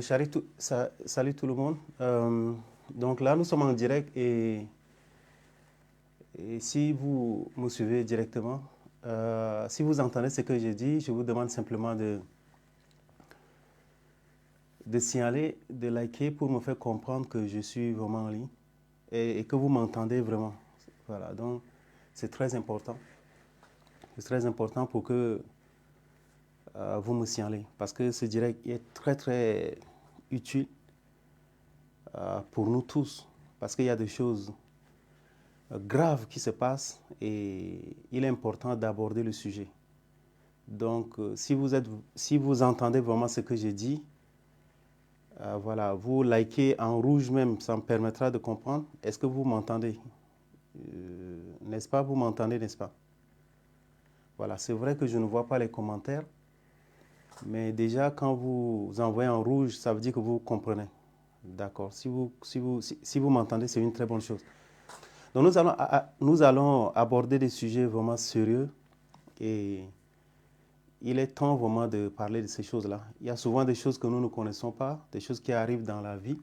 Salut tout le monde. Donc là, nous sommes en direct et si vous me suivez directement, si vous entendez ce que j'ai dit, je vous demande simplement de signaler, de liker pour me faire comprendre que je suis vraiment en ligne et que vous m'entendez vraiment. Voilà, donc c'est très important. C'est très important pour que vous me signalez parce que ce direct est très très utile pour nous tous parce qu'il y a des choses graves qui se passent et il est important d'aborder le sujet. Donc, si vous entendez vraiment ce que j'ai dit, voilà, vous likez en rouge même, ça me permettra de comprendre. Est-ce que vous m'entendez? N'est-ce pas? Vous m'entendez, n'est-ce pas? Voilà, c'est vrai que je ne vois pas les commentaires, mais déjà quand vous envoyez en rouge, ça veut dire que vous comprenez. D'accord. Si vous m'entendez, c'est une très bonne chose. Donc nous allons aborder des sujets vraiment sérieux et il est temps vraiment de parler de ces choses-là. Il y a souvent des choses que nous ne connaissons pas, des choses qui arrivent dans la vie,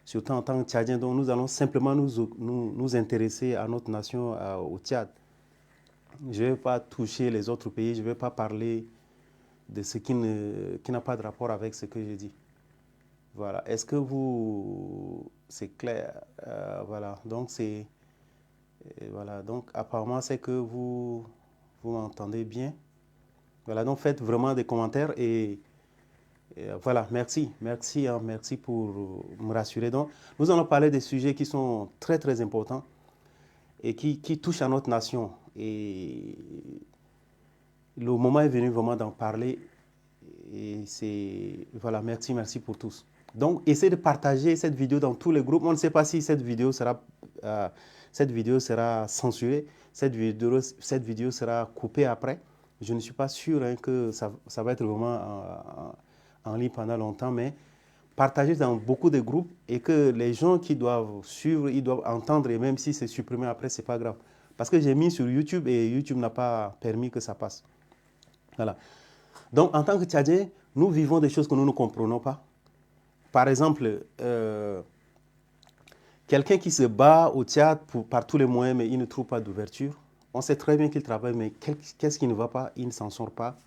surtout en tant que Tchadien. Donc nous allons simplement nous intéresser à notre nation, au Tchad. Je ne vais pas toucher les autres pays, je ne vais pas parler de ce qui n'a pas de rapport avec ce que j'ai dit. Voilà. Est-ce que vous... C'est clair. Voilà. Donc voilà. Donc apparemment, c'est que vous m'entendez bien. Voilà. Donc faites vraiment des commentaires et voilà. Merci. Merci. Hein, merci pour me rassurer. Donc nous allons parler des sujets qui sont très très importants et qui touchent à notre nation. Et le moment est venu vraiment d'en parler. Et c'est... Voilà. Merci pour tous. Donc, essayez de partager cette vidéo dans tous les groupes. On ne sait pas si cette vidéo sera censurée, cette vidéo sera coupée après. Je ne suis pas sûr hein, que ça va être vraiment en ligne pendant longtemps, mais partagez dans beaucoup de groupes et que les gens qui doivent suivre, ils doivent entendre et même si c'est supprimé après, c'est pas grave. Parce que j'ai mis sur YouTube et YouTube n'a pas permis que ça passe. Voilà. Donc, en tant que Tchadien, nous vivons des choses que nous ne comprenons pas. Par exemple, quelqu'un qui se bat au Tchad par tous les moyens, mais il ne trouve pas d'ouverture. On sait très bien qu'il travaille, mais qu'est-ce qui ne va pas? Il ne s'en sort pas.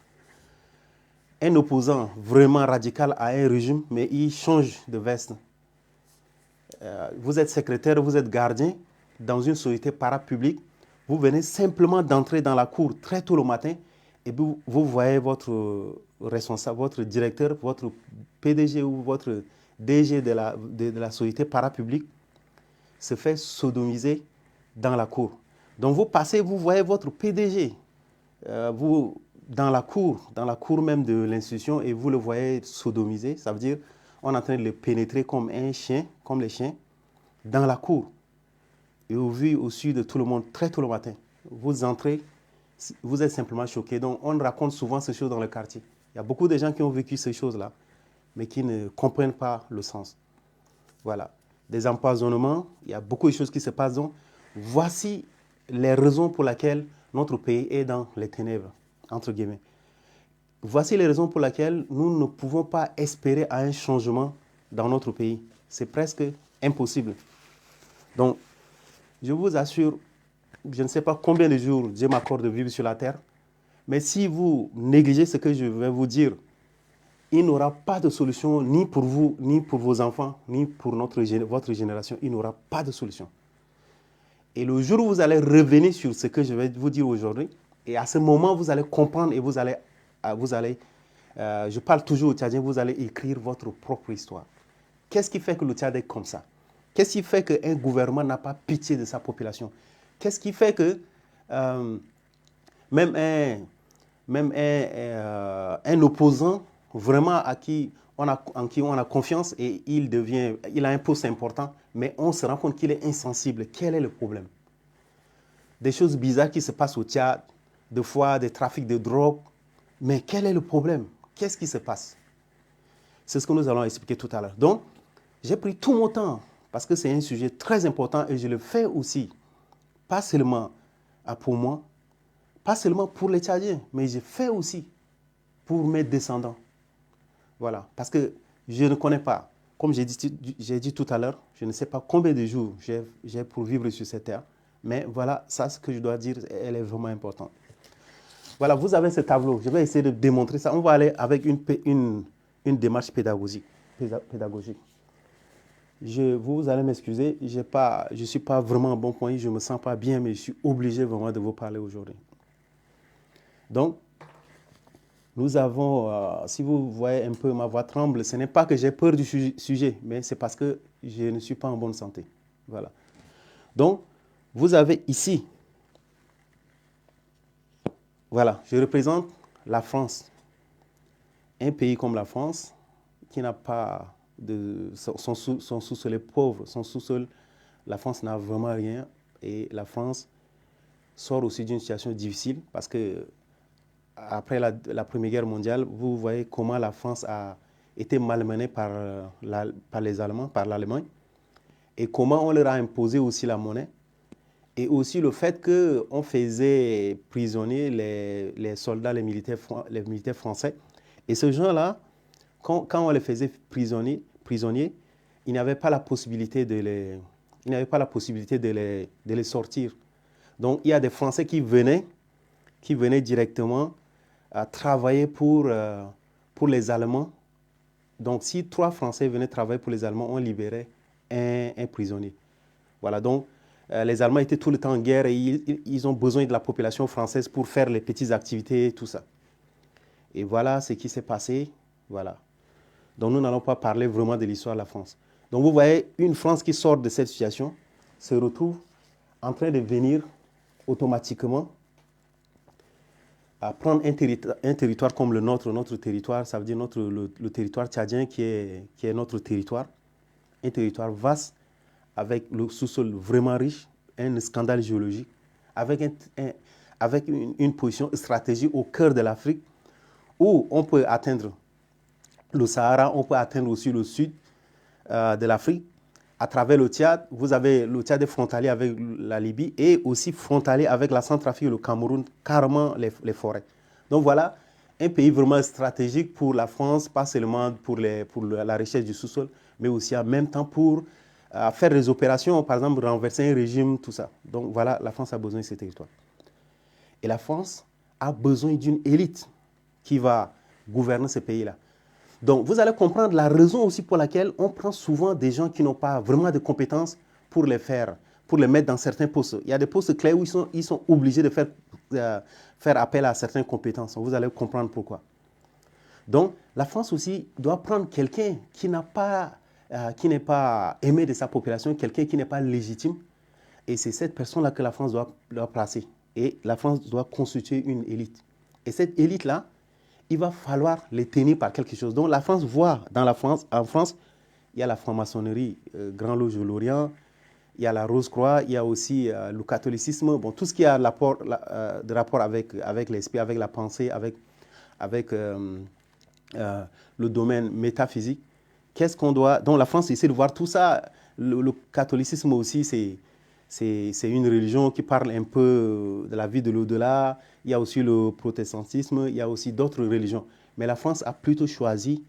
Un opposant vraiment radical à un régime, mais il change de veste. Vous êtes secrétaire, vous êtes gardien dans une société parapublique. Vous venez simplement d'entrer dans la cour très tôt le matin et vous voyez votre responsable, votre directeur, votre PDG ou votre DG de la société parapublique se fait sodomiser dans la cour. Donc vous passez, vous voyez votre PDG dans la cour même de l'institution et vous le voyez sodomiser. Ça veut dire on est en train de le pénétrer comme un chien, comme les chiens, dans la cour. Et au vu au sud de tout le monde, très tôt le matin, vous entrez, vous êtes simplement choqué. Donc on raconte souvent ces choses dans le quartier. Il y a beaucoup de gens qui ont vécu ces choses-là, mais qui ne comprennent pas le sens. Voilà. Des empoisonnements, il y a beaucoup de choses qui se passent. Donc, voici les raisons pour lesquelles notre pays est dans les ténèbres, entre guillemets. Voici les raisons pour lesquelles nous ne pouvons pas espérer à un changement dans notre pays. C'est presque impossible. Donc, je vous assure, je ne sais pas combien de jours Dieu m'accorde de vivre sur la terre, mais si vous négligez ce que je vais vous dire, il n'aura pas de solution ni pour vous, ni pour vos enfants, ni pour votre génération. Il n'aura pas de solution. Et le jour où vous allez revenir sur ce que je vais vous dire aujourd'hui, et à ce moment, vous allez comprendre et je parle toujours au Tchadien, vous allez écrire votre propre histoire. Qu'est-ce qui fait que le Tchad est comme ça? Qu'est-ce qui fait qu'un gouvernement n'a pas pitié de sa population? Qu'est-ce qui fait que même un opposant vraiment en qui on a confiance et il a un poste important, mais on se rend compte qu'il est insensible. Quel est le problème? Des choses bizarres qui se passent au Tchad, des fois des trafics de drogue, mais quel est le problème? Qu'est-ce qui se passe? C'est ce que nous allons expliquer tout à l'heure. Donc, j'ai pris tout mon temps parce que c'est un sujet très important et je le fais aussi, pas seulement pour moi, pas seulement pour les Tchadiens, mais je fais aussi pour mes descendants. Voilà, parce que je ne connais pas. Comme j'ai dit tout à l'heure, je ne sais pas combien de jours j'ai pour vivre sur cette terre. Mais voilà, ça, ce que je dois dire, elle est vraiment importante. Voilà, vous avez ce tableau. Je vais essayer de démontrer ça. On va aller avec une démarche pédagogique. Vous allez m'excuser, je ne suis pas vraiment à bon point, je ne me sens pas bien, mais je suis obligé vraiment de vous parler aujourd'hui. Donc, nous avons, si vous voyez un peu ma voix tremble, ce n'est pas que j'ai peur du sujet, mais c'est parce que je ne suis pas en bonne santé. Voilà. Donc, vous avez ici, voilà, je représente la France. Un pays comme la France, qui n'a pas de... Son sous-sol est pauvre, son sous-sol, la France n'a vraiment rien. Et la France sort aussi d'une situation difficile parce que après la Première Guerre mondiale, vous voyez comment la France a été malmenée par les Allemands, par l'Allemagne, et comment on leur a imposé aussi la monnaie, et aussi le fait qu'on faisait prisonniers les soldats, les militaires français. Et ces gens-là, quand on les faisait prisonniers, ils n'avaient pas la possibilité de les sortir. Donc il y a des Français qui venaient directement à travailler pour les Allemands. Donc si 3 Français venaient travailler pour les Allemands, on libérait un prisonnier. Voilà, donc les Allemands étaient tout le temps en guerre et ils ont besoin de la population française pour faire les petites activités, tout ça. Et voilà ce qui s'est passé. Voilà. Donc nous n'allons pas parler vraiment de l'histoire de la France. Donc vous voyez, une France qui sort de cette situation se retrouve en train de venir automatiquement à prendre un territoire comme le nôtre. Notre territoire, ça veut dire le territoire tchadien qui est notre territoire. Un territoire vaste, avec le sous-sol vraiment riche, un scandale géologique, avec une position stratégique au cœur de l'Afrique, où on peut atteindre le Sahara, on peut atteindre aussi le sud de l'Afrique. À travers le Tchad, vous avez le Tchad est frontalier avec la Libye et aussi frontalier avec la Centrafrique et le Cameroun, carrément les forêts. Donc voilà, un pays vraiment stratégique pour la France, pas seulement pour la recherche du sous-sol, mais aussi en même temps pour faire des opérations, par exemple renverser un régime, tout ça. Donc voilà, la France a besoin de ces territoires. Et la France a besoin d'une élite qui va gouverner ce pays-là. Donc, vous allez comprendre la raison aussi pour laquelle on prend souvent des gens qui n'ont pas vraiment de compétences pour les mettre dans certains postes. Il y a des postes clés où ils sont obligés de faire appel à certaines compétences. Vous allez comprendre pourquoi. Donc, la France aussi doit prendre quelqu'un qui n'est pas aimé de sa population, quelqu'un qui n'est pas légitime. Et c'est cette personne-là que la France doit placer. Et la France doit constituer une élite. Et cette élite-là, il va falloir les tenir par quelque chose. Donc la France voit, en France, il y a la franc-maçonnerie, Grand Loge de l'Orient, il y a la Rose-Croix, il y a aussi le catholicisme, bon, tout ce qui a de rapport avec l'esprit, avec la pensée, avec le domaine métaphysique. Qu'est-ce qu'on doit... Donc la France essaie de voir tout ça. Le catholicisme aussi, c'est une religion qui parle un peu de la vie de l'au-delà. Il y a aussi le protestantisme, il y a aussi d'autres religions. Mais la France a plutôt choisi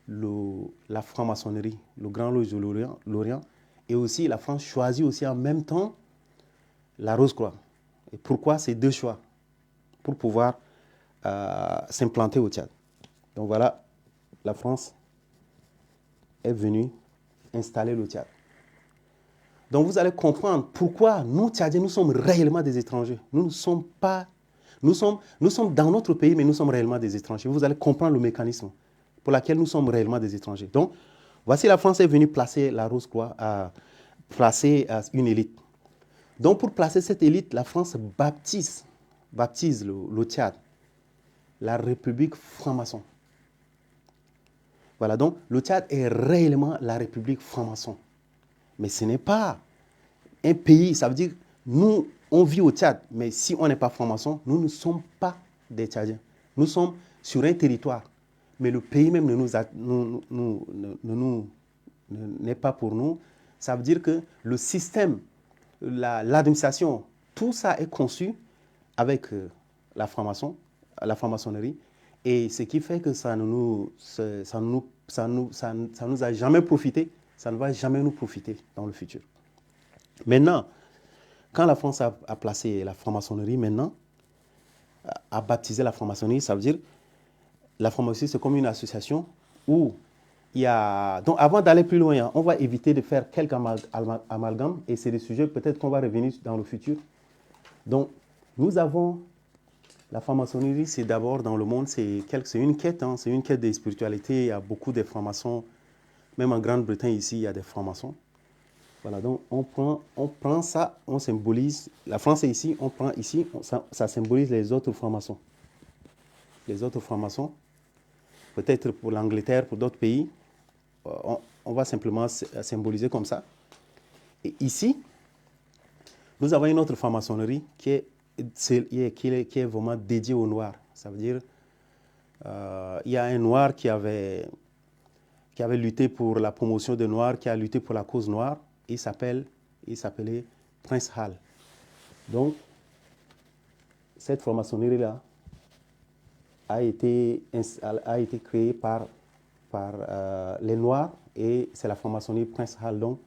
la franc-maçonnerie, le Grand Loge de l'Orient. Et aussi, la France choisit aussi en même temps la Rose-Croix. Et pourquoi ces deux choix? Pour pouvoir s'implanter au Tchad. Donc voilà, la France est venue installer le Tchad. Donc vous allez comprendre pourquoi nous, Tchadiens, nous sommes réellement des étrangers. Nous sommes dans notre pays, mais nous sommes réellement des étrangers. Vous allez comprendre le mécanisme pour lequel nous sommes réellement des étrangers. Donc, voici la France est venue placer la Rose-Croix, placer une élite. Donc, pour placer cette élite, la France baptise le Tchad, la République franc-maçon. Voilà, donc le Tchad est réellement la République franc-maçon. Mais ce n'est pas un pays, ça veut dire, nous, on vit au Tchad, mais si on n'est pas franc-maçon, nous ne sommes pas des Tchadiens. Nous sommes sur un territoire, mais le pays même n'est pas pour nous. Ça veut dire que le système, l'administration, tout ça est conçu avec la franc-maçonnerie, et ce qui fait que ça ne nous a jamais profité, ça ne va jamais nous profiter dans le futur. Maintenant, quand la France a placé la franc-maçonnerie, maintenant, a baptisé la franc-maçonnerie, ça veut dire la franc-maçonnerie, c'est comme une association où il y a... Donc, avant d'aller plus loin, on va éviter de faire quelques amalgames et c'est des sujets peut-être qu'on va revenir dans le futur. Donc, nous avons la franc-maçonnerie, c'est d'abord dans le monde, c'est une quête, c'est une quête de spiritualité. Il y a beaucoup de francs-maçons, même en Grande-Bretagne ici, il y a des francs-maçons. Voilà, donc on prend ça, on symbolise, la France est ici, on prend ici, ça symbolise les autres francs-maçons. Les autres francs-maçons, peut-être pour l'Angleterre, pour d'autres pays, on va simplement symboliser comme ça. Et ici, nous avons une autre franc-maçonnerie qui est vraiment dédiée aux Noirs. Ça veut dire, il y a un Noir qui avait lutté pour la promotion des Noirs, qui a lutté pour la cause noire. Il s'appelait Prince Hal. Donc, cette franc-maçonnerie-là a été créée par les Noirs et c'est la franc-maçonnerie Prince Hal. Donc,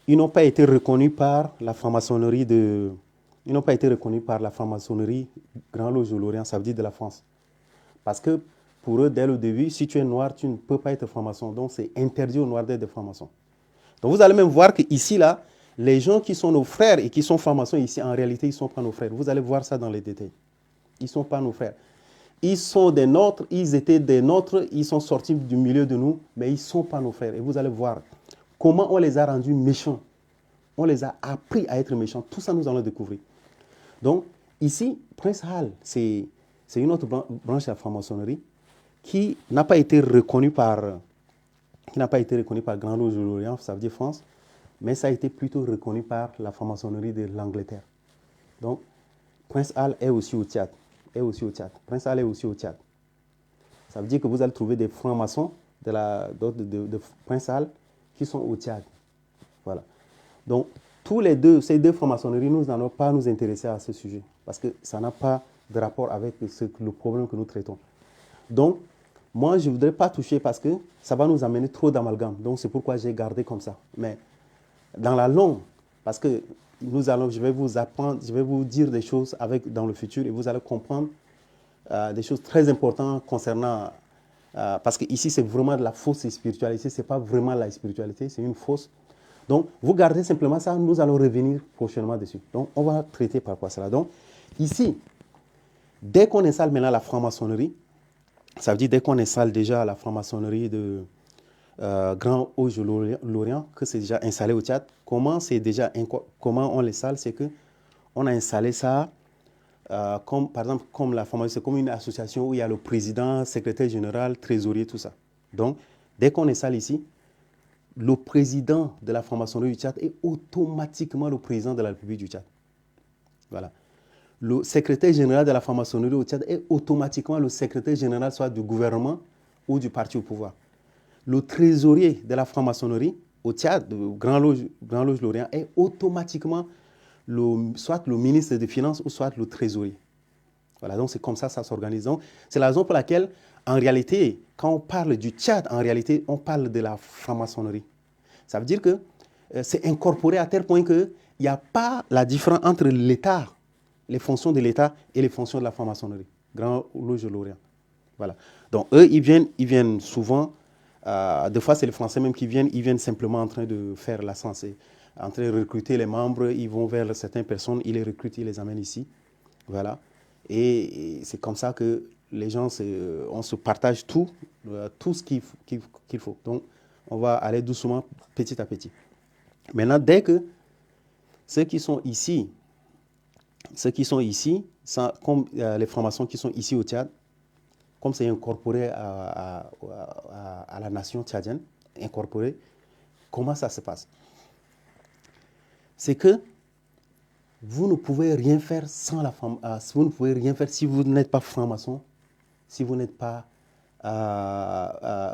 ils n'ont pas été reconnus par la franc-maçonnerie Grand Loge de l'Orient, ça veut dire de la France. Parce que pour eux, dès le début, si tu es noir, tu ne peux pas être franc-maçon. Donc, c'est interdit aux Noirs d'être francs-maçons. Donc, vous allez même voir qu'ici, là, les gens qui sont nos frères et qui sont francs-maçons ici, en réalité, ils ne sont pas nos frères. Vous allez voir ça dans les détails. Ils ne sont pas nos frères. Ils sont des nôtres, ils étaient des nôtres, ils sont sortis du milieu de nous, mais ils ne sont pas nos frères. Et vous allez voir comment on les a rendus méchants. On les a appris à être méchants. Tout ça, nous allons découvrir. Donc, ici, Prince Hal, c'est une autre branche de la franc-maçonnerie qui n'a pas été reconnue par Grand Loge de l'Orient, ça veut dire France, mais ça a été plutôt reconnu par la franc-maçonnerie de l'Angleterre. Donc, Prince Hal est aussi au Tchad. Prince Hal est aussi au Tchad. Ça veut dire que vous allez trouver des francs-maçons de Prince Hal qui sont au Tchad. Voilà. Donc, ces deux francs-maçonneries, nous n'allons pas nous intéresser à ce sujet parce que ça n'a pas de rapport avec le problème que nous traitons. Donc, moi, je ne voudrais pas toucher parce que ça va nous amener trop d'amalgame. Donc, c'est pourquoi j'ai gardé comme ça. Mais dans la longue, parce que je vais vous apprendre, je vais vous dire des choses dans le futur et vous allez comprendre des choses très importantes concernant... parce qu'ici, c'est vraiment de la fausse spiritualité. Ce n'est pas vraiment la spiritualité, c'est une fausse. Donc, vous gardez simplement ça. Nous allons revenir prochainement dessus. Donc, on va traiter par rapport à cela. Donc, ici, dès qu'on installe maintenant la franc-maçonnerie, ça veut dire dès qu'on installe déjà la franc-maçonnerie de Grand Loge de l'Orient, que c'est déjà installé au Tchad, comment on l'installe, c'est qu'on a installé ça par exemple, comme la franc-maçonnerie, c'est comme une association où il y a le président, secrétaire général, trésorier, tout ça. Donc, dès qu'on installe ici, le président de la franc-maçonnerie du Tchad est automatiquement le président de la République du Tchad. Voilà. Le secrétaire général de la franc-maçonnerie au Tchad est automatiquement le secrétaire général soit du gouvernement ou du parti au pouvoir. Le trésorier de la franc-maçonnerie au Tchad, de Grand Loge de l'Orient, est automatiquement soit le ministre des Finances ou soit le trésorier. Voilà, donc c'est comme ça s'organise. Donc, c'est la raison pour laquelle, en réalité, quand on parle du Tchad, en réalité, on parle de la franc-maçonnerie. Ça veut dire que c'est incorporé à tel point qu'il n'y a pas la différence entre l'État, les fonctions de l'État et les fonctions de la franc-maçonnerie. Grand Loge de l'Orient. Voilà. Donc, eux, ils viennent souvent, des fois, c'est les Français même qui viennent, ils viennent simplement en train de faire la sensée, en train de recruter les membres, ils vont vers certaines personnes, ils les recrutent, ils les amènent ici. Voilà. Et c'est comme ça que les gens, on se partage tout ce qu'il faut. Donc, on va aller doucement, petit à petit. Maintenant, dès que ceux qui sont ici, comme les francs-maçons qui sont ici au Tchad, comme c'est incorporé à la nation tchadienne, incorporé, comment ça se passe? C'est que vous ne pouvez rien faire sans la vous ne pouvez rien faire si vous n'êtes pas franc-maçon, si vous n'êtes pas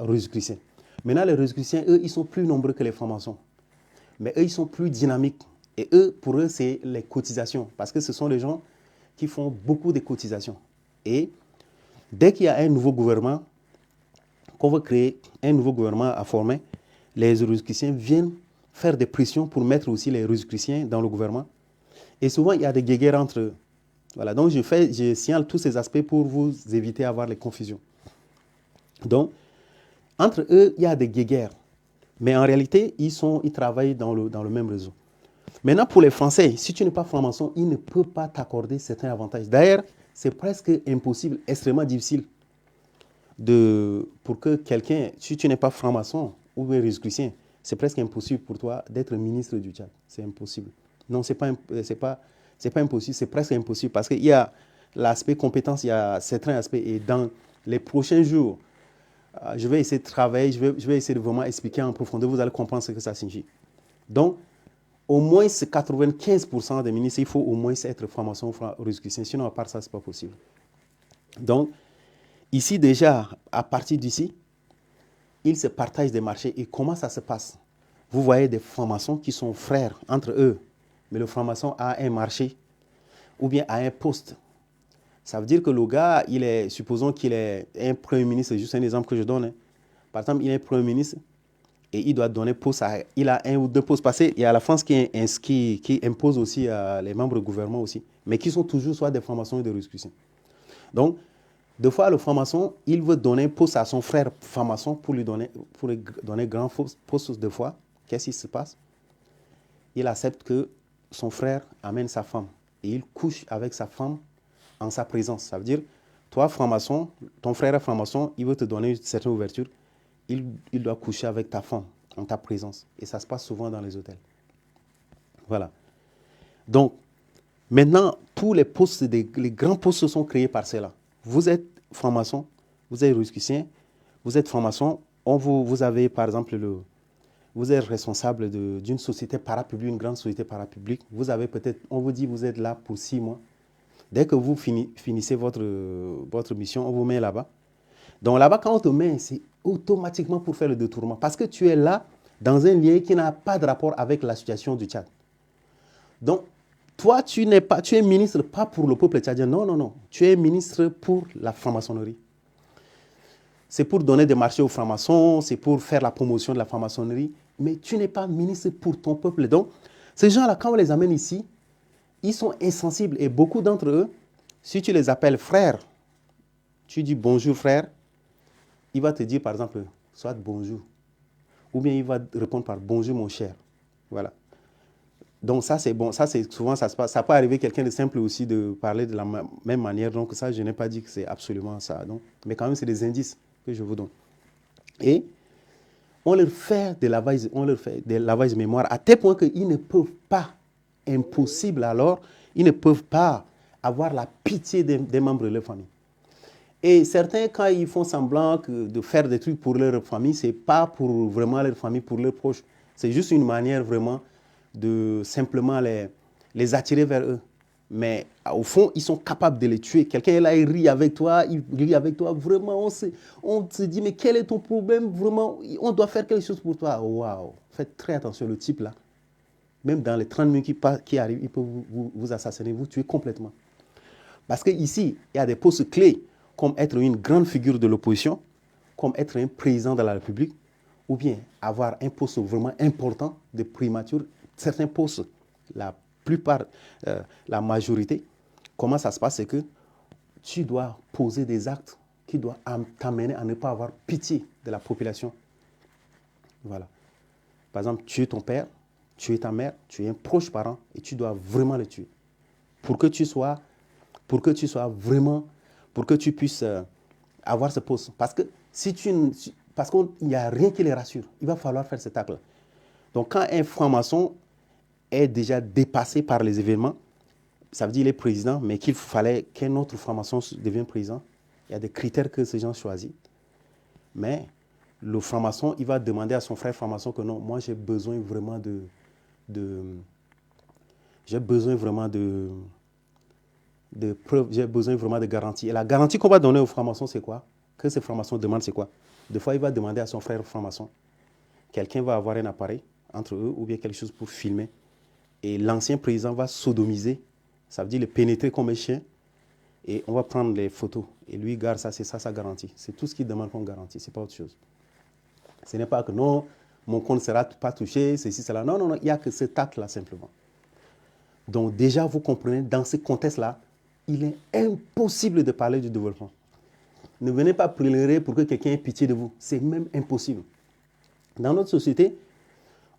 rosicruciens. Maintenant, les rosicruciens, eux, ils sont plus nombreux que les francs-maçons. Mais eux, ils sont plus dynamiques. Et pour eux, c'est les cotisations. Parce que ce sont les gens qui font beaucoup de cotisations. Et dès qu'il y a un nouveau gouvernement, qu'on veut créer un nouveau gouvernement à former, les Rosicruciens viennent faire des pressions pour mettre aussi les Rosicruciens dans le gouvernement. Et souvent, il y a des guéguerres entre eux. Voilà, donc je signale tous ces aspects pour vous éviter d'avoir les confusions. Donc, entre eux, il y a des guéguerres. Mais en réalité, ils travaillent dans le même réseau. Maintenant, pour les Français, si tu n'es pas franc-maçon, ils ne peuvent pas t'accorder certains avantages. D'ailleurs, c'est presque impossible, extrêmement difficile pour que quelqu'un, si tu n'es pas franc-maçon ou rosicrucien, c'est presque impossible pour toi d'être ministre du Tchad. C'est impossible. Non, c'est pas impossible, c'est presque impossible parce qu'il y a l'aspect compétence, il y a certains aspects. Et dans les prochains jours, je vais essayer de travailler, je vais essayer de vraiment expliquer en profondeur, vous allez comprendre ce que ça signifie. Donc, au moins 95% des ministres, il faut au moins être franc-maçon ou rosicrucien, sinon à part ça, ce n'est pas possible. Donc, ici déjà, à partir d'ici, ils se partagent des marchés. Et comment ça se passe? Vous voyez des francs-maçons qui sont frères entre eux, mais le franc-maçon a un marché ou bien a un poste. Ça veut dire que le gars, supposons qu'il est un premier ministre, juste un exemple que je donne. Par exemple, il est premier ministre et il doit donner poste il a un ou deux postes passés. Il y a la France qui impose aussi les membres du gouvernement aussi, mais qui sont toujours soit des francs-maçons et des rosicruciens. Donc, des fois, le franc-maçon, il veut donner un poste à son frère franc-maçon pour lui donner grand poste de fois. Qu'est-ce qui se passe? Il accepte que son frère amène sa femme et il couche avec sa femme en sa présence. Ça veut dire, toi, franc-maçon, ton frère est franc-maçon, il veut te donner une certaine ouverture, il doit coucher avec ta femme en ta présence. Et ça se passe souvent dans les hôtels. Voilà. Donc, maintenant, tous les postes, les grands postes sont créés par cela. Vous êtes franc-maçon, vous êtes rosicrucien, vous êtes franc-maçon, vous avez par exemple vous êtes responsable d'une société parapublique, une grande société parapublique. Vous avez peut-être, on vous dit, vous êtes là pour 6 mois. Dès que vous finissez votre mission, on vous met là-bas. Donc là-bas, quand on te met, c'est automatiquement pour faire le détournement. Parce que tu es là dans un lien qui n'a pas de rapport avec la situation du Tchad. Donc, toi, tu es ministre pas pour le peuple tchadien. Non, non, non. Tu es ministre pour la franc-maçonnerie. C'est pour donner des marchés aux francs-maçons, c'est pour faire la promotion de la franc-maçonnerie. Mais tu n'es pas ministre pour ton peuple. Donc, ces gens-là, quand on les amène ici, ils sont insensibles. Et beaucoup d'entre eux, si tu les appelles frères, tu dis bonjour frère, il va te dire par exemple, soit bonjour. Ou bien il va répondre par bonjour mon cher. Voilà. Donc ça c'est bon, ça c'est souvent ça se passe. Ça peut arriver quelqu'un de simple aussi de parler de la même manière. Donc ça, je n'ai pas dit que c'est absolument ça. Donc, mais quand même, c'est des indices que je vous donne. Et on leur fait des lavages de mémoire à tel point qu'ils ne peuvent pas, impossible alors, ils ne peuvent pas avoir la pitié des membres de leur famille. Et certains, quand ils font semblant de faire des trucs pour leur famille, ce n'est pas pour vraiment leur famille, pour leurs proches. C'est juste une manière vraiment de simplement les attirer vers eux. Mais au fond, ils sont capables de les tuer. Quelqu'un est là, il rit avec toi, vraiment, on se dit, mais quel est ton problème? Vraiment, on doit faire quelque chose pour toi. Waouh! Faites très attention, le type là, même dans les 30 minutes qui arrivent, il peut vous assassiner, vous tuer complètement. Parce qu'ici, il y a des postes clés, comme être une grande figure de l'opposition, comme être un président de la République, ou bien avoir un poste vraiment important de primature. Certains postes, la plupart, la majorité, comment ça se passe, c'est que tu dois poser des actes qui doivent t'amener à ne pas avoir pitié de la population. Voilà. Par exemple, tuer ton père, tuer ta mère, tu es un proche parent et tu dois vraiment le tuer. Pour que tu sois vraiment, pour que tu puisses avoir ce poste. Parce que parce qu'il n'y a rien qui les rassure. Il va falloir faire cet acte-là. Donc quand un franc-maçon est déjà dépassé par les événements, ça veut dire qu'il est président, mais qu'il fallait qu'un autre franc-maçon devienne président. Il y a des critères que ces gens choisissent. Mais le franc-maçon, il va demander à son frère franc-maçon que non, moi j'ai besoin vraiment j'ai besoin vraiment de preuves, j'ai besoin vraiment de garanties. Et la garantie qu'on va donner au franc-maçon, c'est quoi? Que ce franc-maçon demande, c'est quoi? Des fois, il va demander à son frère franc-maçon. Quelqu'un va avoir un appareil entre eux ou bien quelque chose pour filmer. Et l'ancien président va sodomiser, ça veut dire le pénétrer comme un chien. et on va prendre les photos. Et lui garde ça, c'est ça sa garantie. C'est tout ce qu'il demande comme garantie, ce n'est pas autre chose. Ce n'est pas que non, mon compte ne sera pas touché, ceci, cela. Non, non, non, il n'y a que cet acte-là simplement. Donc déjà, vous comprenez, dans ce contexte-là, il est impossible de parler du développement. Ne venez pas pleurer pour que quelqu'un ait pitié de vous. C'est même impossible. Dans notre société,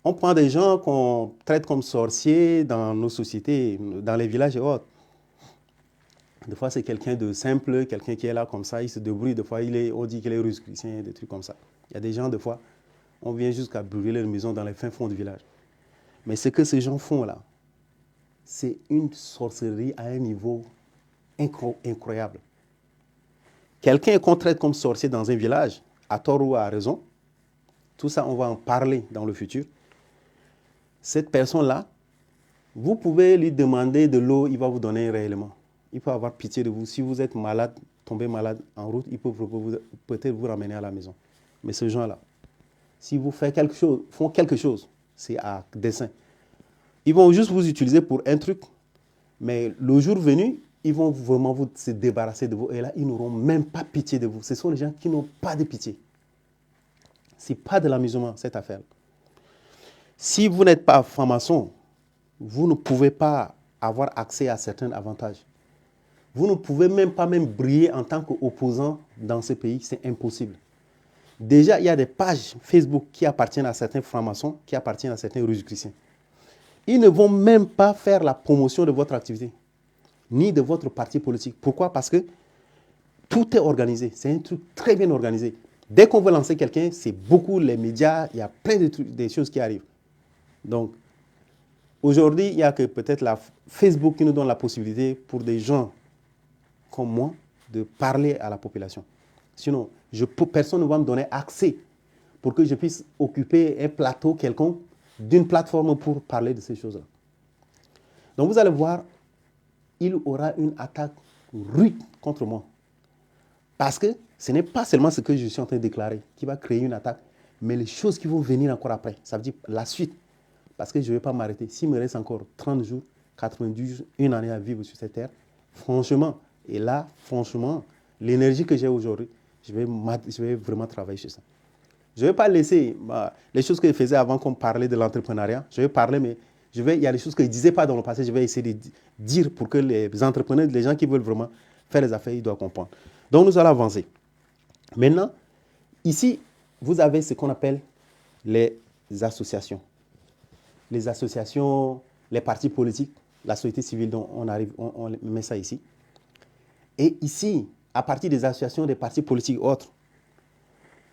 on prend des gens qu'on traite comme sorciers dans nos sociétés, dans les villages et autres. Des fois, c'est quelqu'un de simple, quelqu'un qui est là comme ça, il se débrouille. Des fois, on dit qu'il est russe chrétien, des trucs comme ça. Il y a des gens, des fois, on vient jusqu'à brûler leur maison dans les fins fonds du village. Mais ce que ces gens font là, c'est une sorcellerie à un niveau incroyable. Quelqu'un qu'on traite comme sorcier dans un village, à tort ou à raison, tout ça, on va en parler dans le futur. Cette personne-là, vous pouvez lui demander de l'eau, il va vous donner réellement. Il peut avoir pitié de vous. Si vous êtes malade, tombez malade en route, il peut peut-être vous ramener à la maison. Mais ces gens-là, si vous font quelque chose, c'est à dessein. Ils vont juste vous utiliser pour un truc, mais le jour venu, ils vont vraiment se débarrasser de vous. Et là, ils n'auront même pas pitié de vous. Ce sont les gens qui n'ont pas de pitié. Ce n'est pas de l'amusement, cette affaire. Si vous n'êtes pas franc-maçon, vous ne pouvez pas avoir accès à certains avantages. Vous ne pouvez même pas briller en tant qu'opposant dans ce pays. C'est impossible. Déjà, il y a des pages Facebook qui appartiennent à certains francs-maçons, qui appartiennent à certains rosicruciens. Ils ne vont même pas faire la promotion de votre activité, ni de votre parti politique. Pourquoi? Parce que tout est organisé. C'est un truc très bien organisé. Dès qu'on veut lancer quelqu'un, c'est beaucoup les médias, il y a plein de trucs, des choses qui arrivent. Donc, aujourd'hui, il n'y a que peut-être la Facebook qui nous donne la possibilité pour des gens comme moi de parler à la population. Sinon, personne ne va me donner accès pour que je puisse occuper un plateau quelconque d'une plateforme pour parler de ces choses-là. Donc vous allez voir, il aura une attaque rude contre moi. Parce que ce n'est pas seulement ce que je suis en train de déclarer qui va créer une attaque, mais les choses qui vont venir encore après. Ça veut dire la suite. Parce que je ne vais pas m'arrêter. S'il me reste encore 30 jours, 90 jours, une année à vivre sur cette terre, franchement, et là, franchement, l'énergie que j'ai aujourd'hui, je vais vraiment travailler sur ça. Je ne vais pas laisser les choses que je faisais avant qu'on parlait de l'entrepreneuriat. Je vais parler, mais il y a des choses que je ne disais pas dans le passé. Je vais essayer de dire pour que les entrepreneurs, les gens qui veulent vraiment faire les affaires, ils doivent comprendre. Donc, nous allons avancer. Maintenant, ici, vous avez ce qu'on appelle les associations. Les associations, les partis politiques, la société civile, dont on met ça ici. Et ici, à partir des associations, des partis politiques autres,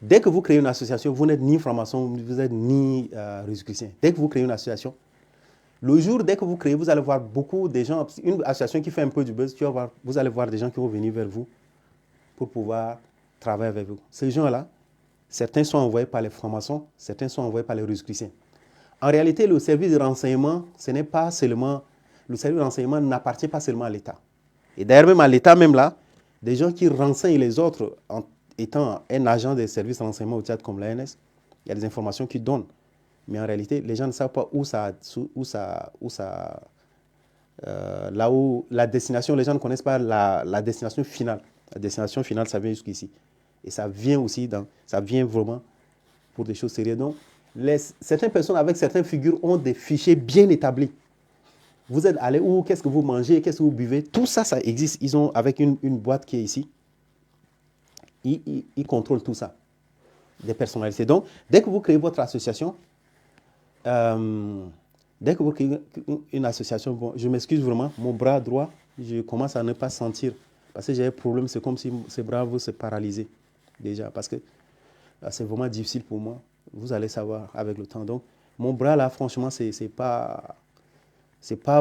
dès que vous créez une association, vous n'êtes ni franc-maçon, vous n'êtes ni rosicrucien. Dès que vous créez une association, le jour, dès que vous créez, vous allez voir beaucoup de gens, une association qui fait un peu du buzz, vous allez voir des gens qui vont venir vers vous pour pouvoir travailler avec vous. Ces gens-là, certains sont envoyés par les francs-maçons, certains sont envoyés par les rosicruciens. En réalité, le service de renseignement, le service de renseignement n'appartient pas seulement à l'État. Et d'ailleurs, même à l'État, même là, des gens qui renseignent les autres en étant un agent des services de renseignement au Tchad comme l'ANS, il y a des informations qu'ils donnent. Mais en réalité, les gens ne savent pas là où la destination, les gens ne connaissent pas la destination finale. La destination finale, ça vient jusqu'ici. Et ça vient vraiment pour des choses sérieuses. Donc, certaines personnes avec certaines figures ont des fichiers bien établis. Vous êtes allé où? Qu'est-ce que vous mangez? Qu'est-ce que vous buvez? Tout ça, ça existe. Ils ont, avec une boîte qui est ici, ils contrôlent tout ça. Des personnalités. Donc, dès que vous créez votre association, dès que vous créez une association, bon, je m'excuse vraiment, mon bras droit, je commence à ne pas sentir. Parce que j'ai un problème, c'est comme si ce bras se paralysait déjà. Parce que c'est vraiment difficile pour moi. Vous allez savoir avec le temps. Donc, mon bras là, franchement, c'est pas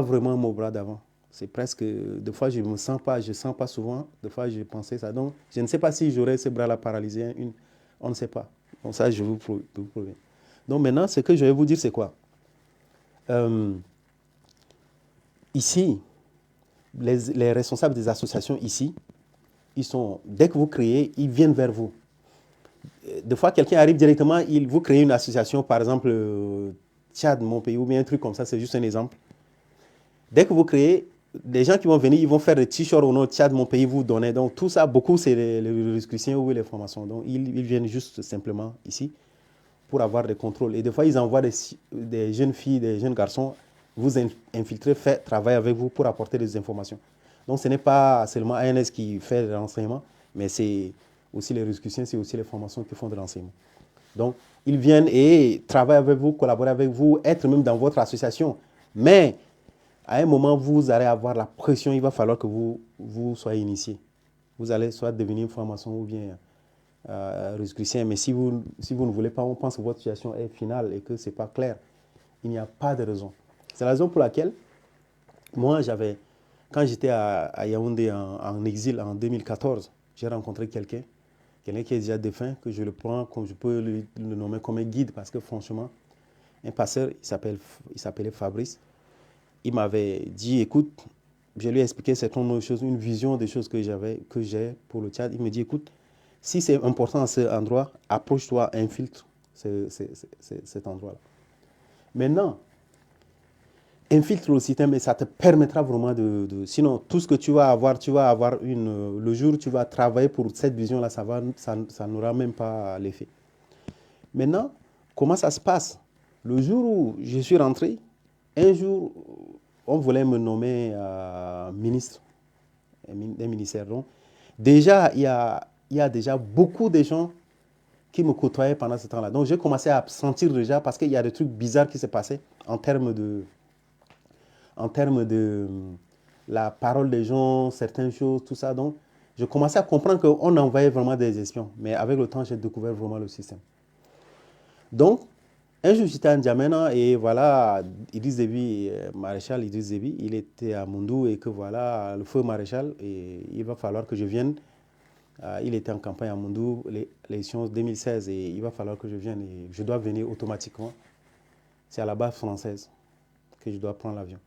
vraiment mon bras d'avant. C'est presque, des fois, je ne sens pas souvent. Des fois, je pensais ça. Donc, je ne sais pas si j'aurais ce bras-là paralysé. On ne sait pas. Donc, ça, je vous préviens. Donc, maintenant, ce que je vais vous dire, c'est quoi? Ici, les responsables des associations ici, dès que vous créez, ils viennent vers vous. Des fois, quelqu'un arrive directement, vous créez une association, par exemple, Tchad, mon pays, ou bien un truc comme ça, c'est juste un exemple. Dès que vous créez, des gens qui vont venir, ils vont faire des t-shirts au nom de Tchad, mon pays, vous donner. Donc tout ça, beaucoup, c'est les Russes ou les formations. Donc ils viennent juste simplement ici pour avoir des contrôles. Et des fois, ils envoient des jeunes filles, des jeunes garçons, vous infiltrer, faire travailler avec vous pour apporter des informations. Donc ce n'est pas seulement ANS qui fait le renseignement, mais c'est aussi les Russes, c'est aussi les formations qui font de l'enseignement. Donc ils viennent et travaillent avec vous, collaborer avec vous, être même dans votre association. Mais à un moment, vous allez avoir la pression, il va falloir que vous soyez initié. Vous allez soit devenir une formation ou bien Rosicrucien, mais si vous ne voulez pas, on pense que votre situation est finale et que ce n'est pas clair. Il n'y a pas de raison. C'est la raison pour laquelle, moi, quand j'étais à Yaoundé en exil en 2014, j'ai rencontré quelqu'un qui est déjà défunt, que je le prends, comme je peux le nommer comme un guide, parce que franchement, un pasteur, il s'appelait Fabrice, il m'avait dit, écoute, je lui ai expliqué certaines choses, une vision des choses que j'ai pour le Tchad. Il me dit, écoute, si c'est important à cet endroit, approche-toi, infiltre cet endroit-là. Maintenant, infiltre le système et ça te permettra vraiment sinon, tout ce que tu vas avoir le jour où tu vas travailler pour cette vision-là, ça n'aura même pas l'effet. Maintenant, comment ça se passe? Le jour où je suis rentré, un jour, on voulait me nommer ministre d'un ministère. Donc, déjà, il y a déjà beaucoup de gens qui me côtoyaient pendant ce temps-là. Donc, j'ai commencé à sentir déjà, parce qu'il y a des trucs bizarres qui se passaient en termes de la parole des gens, certaines choses, tout ça. Donc, je commençais à comprendre qu'on envoyait vraiment des espions. Mais avec le temps, j'ai découvert vraiment le système. Donc, un jour, j'étais à N'Djamena et voilà, Idriss Déby, maréchal Idriss Déby, il était à Mondou et que voilà, le feu maréchal, et il va falloir que je vienne. Il était en campagne à Mondou, l'élection 2016, et il va falloir que je vienne. Et je dois venir automatiquement. C'est à la base française que je dois prendre l'avion.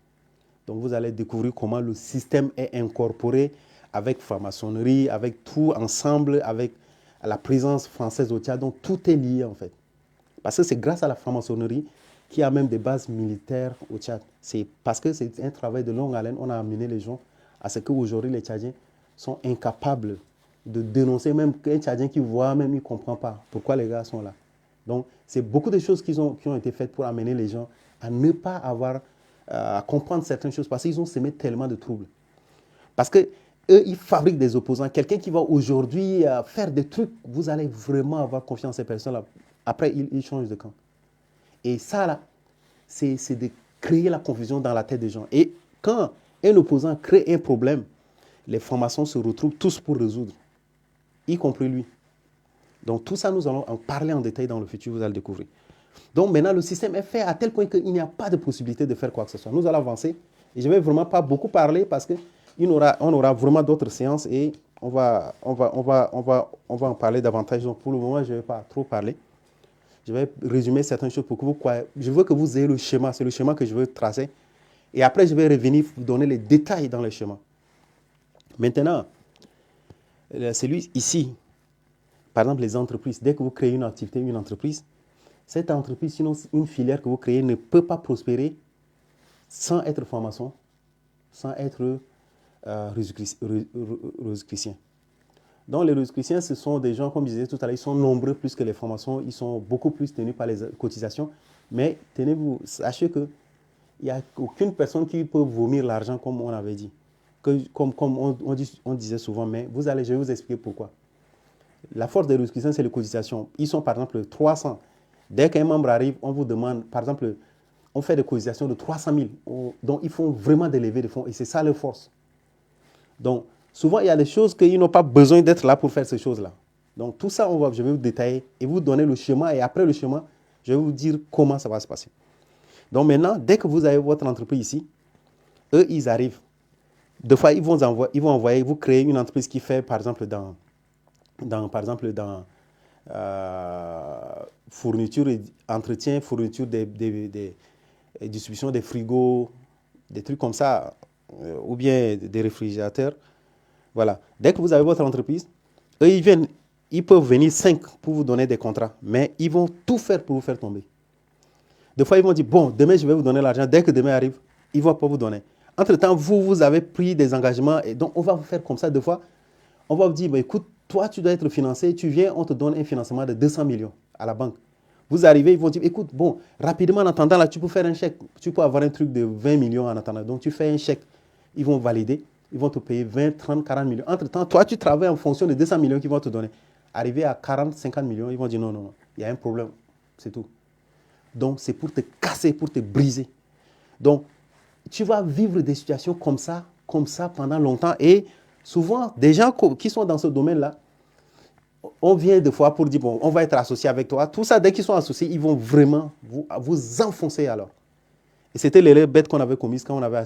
Donc vous allez découvrir comment le système est incorporé avec franc-maçonnerie, avec tout ensemble, avec la présence française au Tchad. Donc tout est lié en fait. Parce que c'est grâce à la franc-maçonnerie qu'il y a même des bases militaires au Tchad. C'est parce que c'est un travail de longue haleine. On a amené les gens à ce qu'aujourd'hui les Tchadiens sont incapables de dénoncer, même qu'un Tchadien qui voit, même il ne comprend pas pourquoi les gars sont là. Donc c'est beaucoup de choses qui ont été faites pour amener les gens à ne pas avoir à comprendre certaines choses parce qu'ils ont semé tellement de troubles. Parce que eux, ils fabriquent des opposants. Quelqu'un qui va aujourd'hui faire des trucs, vous allez vraiment avoir confiance en ces personnes-là. Après, ils changent de camp. Et ça, là, c'est de créer la confusion dans la tête des gens. Et quand un opposant crée un problème, les formations se retrouvent tous pour résoudre, y compris lui. Donc tout ça, nous allons en parler en détail dans le futur, vous allez le découvrir. Donc maintenant, le système est fait à tel point qu'il n'y a pas de possibilité de faire quoi que ce soit. Nous allons avancer. Et je ne vais vraiment pas beaucoup parler parce qu'on aura vraiment d'autres séances et on va en parler davantage. Donc pour le moment, je ne vais pas trop parler. Je vais résumer certaines choses pour que vous croyez. Je veux que vous ayez le schéma. C'est le schéma que je veux tracer. Et après, je vais revenir vous donner les détails dans le schéma. Maintenant, celui ici, par exemple, les entreprises. Dès que vous créez une activité, une entreprise, cette entreprise, sinon une filière que vous créez, ne peut pas prospérer sans être franc-maçon, sans être rosicrucien. Donc les rosicruciens, ce sont des gens, comme je disais tout à l'heure, ils sont nombreux plus que les francs-maçons, ils sont beaucoup plus tenus par les cotisations. Mais tenez-vous, sachez qu'il n'y a aucune personne qui peut vomir l'argent comme on avait dit. Comme on disait souvent, mais je vais vous expliquer pourquoi. La force des rosicruciens, c'est les cotisations. Ils sont par exemple 300. Dès qu'un membre arrive, on vous demande, par exemple, on fait des cotisations de 300 000. Donc, ils font vraiment des levées de fonds et c'est ça leur force. Donc, souvent, il y a des choses qu'ils n'ont pas besoin d'être là pour faire ces choses-là. Donc, tout ça, je vais vous détailler et vous donner le schéma. Et après le schéma, je vais vous dire comment ça va se passer. Donc, maintenant, dès que vous avez votre entreprise ici, eux, ils arrivent. Des fois, ils vont envoyer, vous créez une entreprise qui fait, par exemple, dans fourniture et entretien, fourniture distribution des frigos, des trucs comme ça, ou bien des réfrigérateurs. Voilà. Dès que vous avez votre entreprise, eux, ils peuvent venir 5 pour vous donner des contrats, mais ils vont tout faire pour vous faire tomber. Des fois, ils vont dire, bon, demain, je vais vous donner l'argent. Dès que demain arrive, ils ne vont pas vous donner. Entre-temps, vous avez pris des engagements et donc on va vous faire comme ça deux fois. On va vous dire, bah, écoute, toi, tu dois être financé, tu viens, on te donne un financement de 200 millions à la banque. Vous arrivez, ils vont dire, écoute, bon, rapidement en attendant, là, tu peux faire un chèque, tu peux avoir un truc de 20 millions en attendant. Donc, tu fais un chèque, ils vont valider, ils vont te payer 20, 30, 40 millions. Entre-temps, toi, tu travailles en fonction de 200 millions qu'ils vont te donner. Arrivé à 40, 50 millions, ils vont dire, non, non, non, il y a un problème, c'est tout. Donc, c'est pour te casser, pour te briser. Donc, tu vas vivre des situations comme ça pendant longtemps. Et souvent, des gens qui sont dans ce domaine-là, on vient des fois pour dire, bon, on va être associé avec toi. Tout ça, dès qu'ils sont associés, ils vont vraiment vous enfoncer alors. Et c'était l'erreur bête qu'on avait commise quand on avait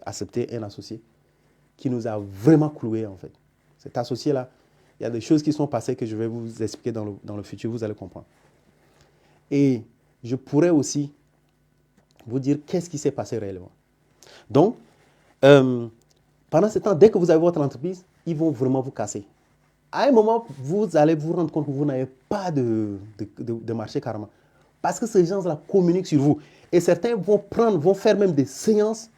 accepté un associé qui nous a vraiment cloué en fait. Cet associé-là, il y a des choses qui sont passées que je vais vous expliquer dans le futur, vous allez comprendre. Et je pourrais aussi vous dire qu'est-ce qui s'est passé réellement. Donc, pendant ce temps, dès que vous avez votre entreprise, ils vont vraiment vous casser. À un moment, vous allez vous rendre compte que vous n'avez pas de marché carrément. Parce que ces gens-là communiquent sur vous. Et certains vont faire même des séances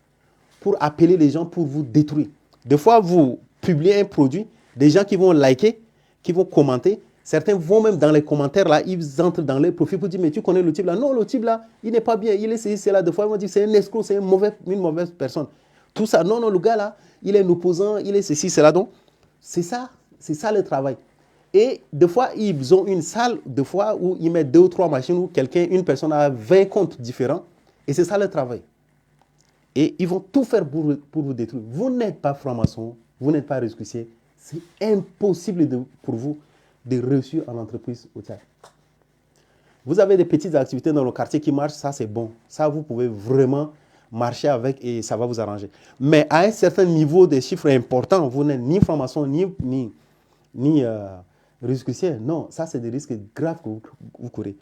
pour appeler les gens pour vous détruire. Des fois, vous publiez un produit, des gens qui vont liker, qui vont commenter. Certains vont même dans les commentaires, là, ils entrent dans les profils pour dire, mais tu connais le type là? Non, le type là, il n'est pas bien, il est ceci, c'est là. Des fois, ils vont dire, c'est un escroc, c'est une mauvaise personne. Tout ça, non, le gars là, il est un opposant, il est ceci, c'est là. Donc, c'est ça le travail. Et des fois, ils ont une salle, des fois, où ils mettent 2 ou 3 machines, où une personne a 20 comptes différents. Et c'est ça le travail. Et ils vont tout faire pour vous détruire. Vous n'êtes pas franc-maçon, vous n'êtes pas rescoussier. C'est impossible pour vous de réussir en entreprise au Tchad. Vous avez des petites activités dans le quartier qui marchent, ça c'est bon. Ça, vous pouvez vraiment marcher avec et ça va vous arranger. Mais à un certain niveau de chiffres importants, vous n'êtes ni franc-maçon, ni rescoussier. Non, ça c'est des risques graves que vous courez.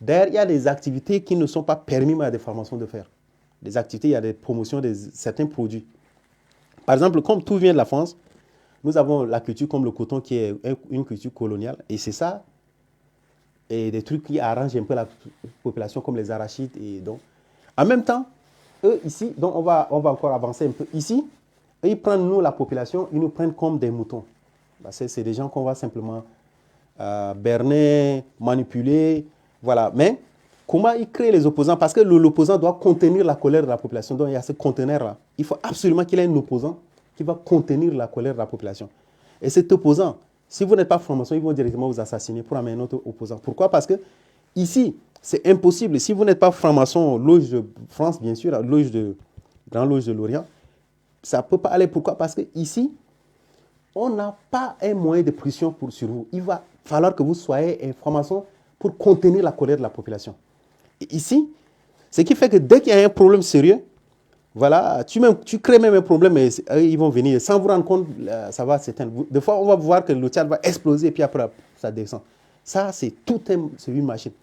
D'ailleurs, il y a des activités qui ne sont pas permises à des formations de faire. Des activités, il y a des promotions de certains produits. Par exemple, comme tout vient de la France, nous avons la culture comme le coton qui est une culture coloniale. Et c'est ça, et des trucs qui arrangent un peu la population comme les arachides. Et donc, en même temps, eux ici, donc on va encore avancer un peu. Ici, eux, ils prennent nous, la population, ils nous prennent comme des moutons. C'est des gens qu'on va simplement berner, manipuler, voilà. Mais comment ils créent les opposants? Parce que l'opposant doit contenir la colère de la population. Donc il y a ce conteneur-là. Il faut absolument qu'il y ait un opposant qui va contenir la colère de la population. Et cet opposant, si vous n'êtes pas franc-maçon, ils vont directement vous assassiner pour amener un autre opposant. Pourquoi? Parce que ici, c'est impossible. Si vous n'êtes pas franc-maçon, loge de France, bien sûr, Grande Loge de l'Orient, ça ne peut pas aller. Pourquoi? Parce que ici, on n'a pas un moyen de pression sur vous. Il va falloir que vous soyez un franc-maçon pour contenir la colère de la population. Et ici, ce qui fait que dès qu'il y a un problème sérieux, voilà, tu crées même un problème et ils vont venir. Sans vous rendre compte, ça va s'éteindre. Des fois, on va voir que le Tchad va exploser et puis après, ça descend. Ça, c'est une machine.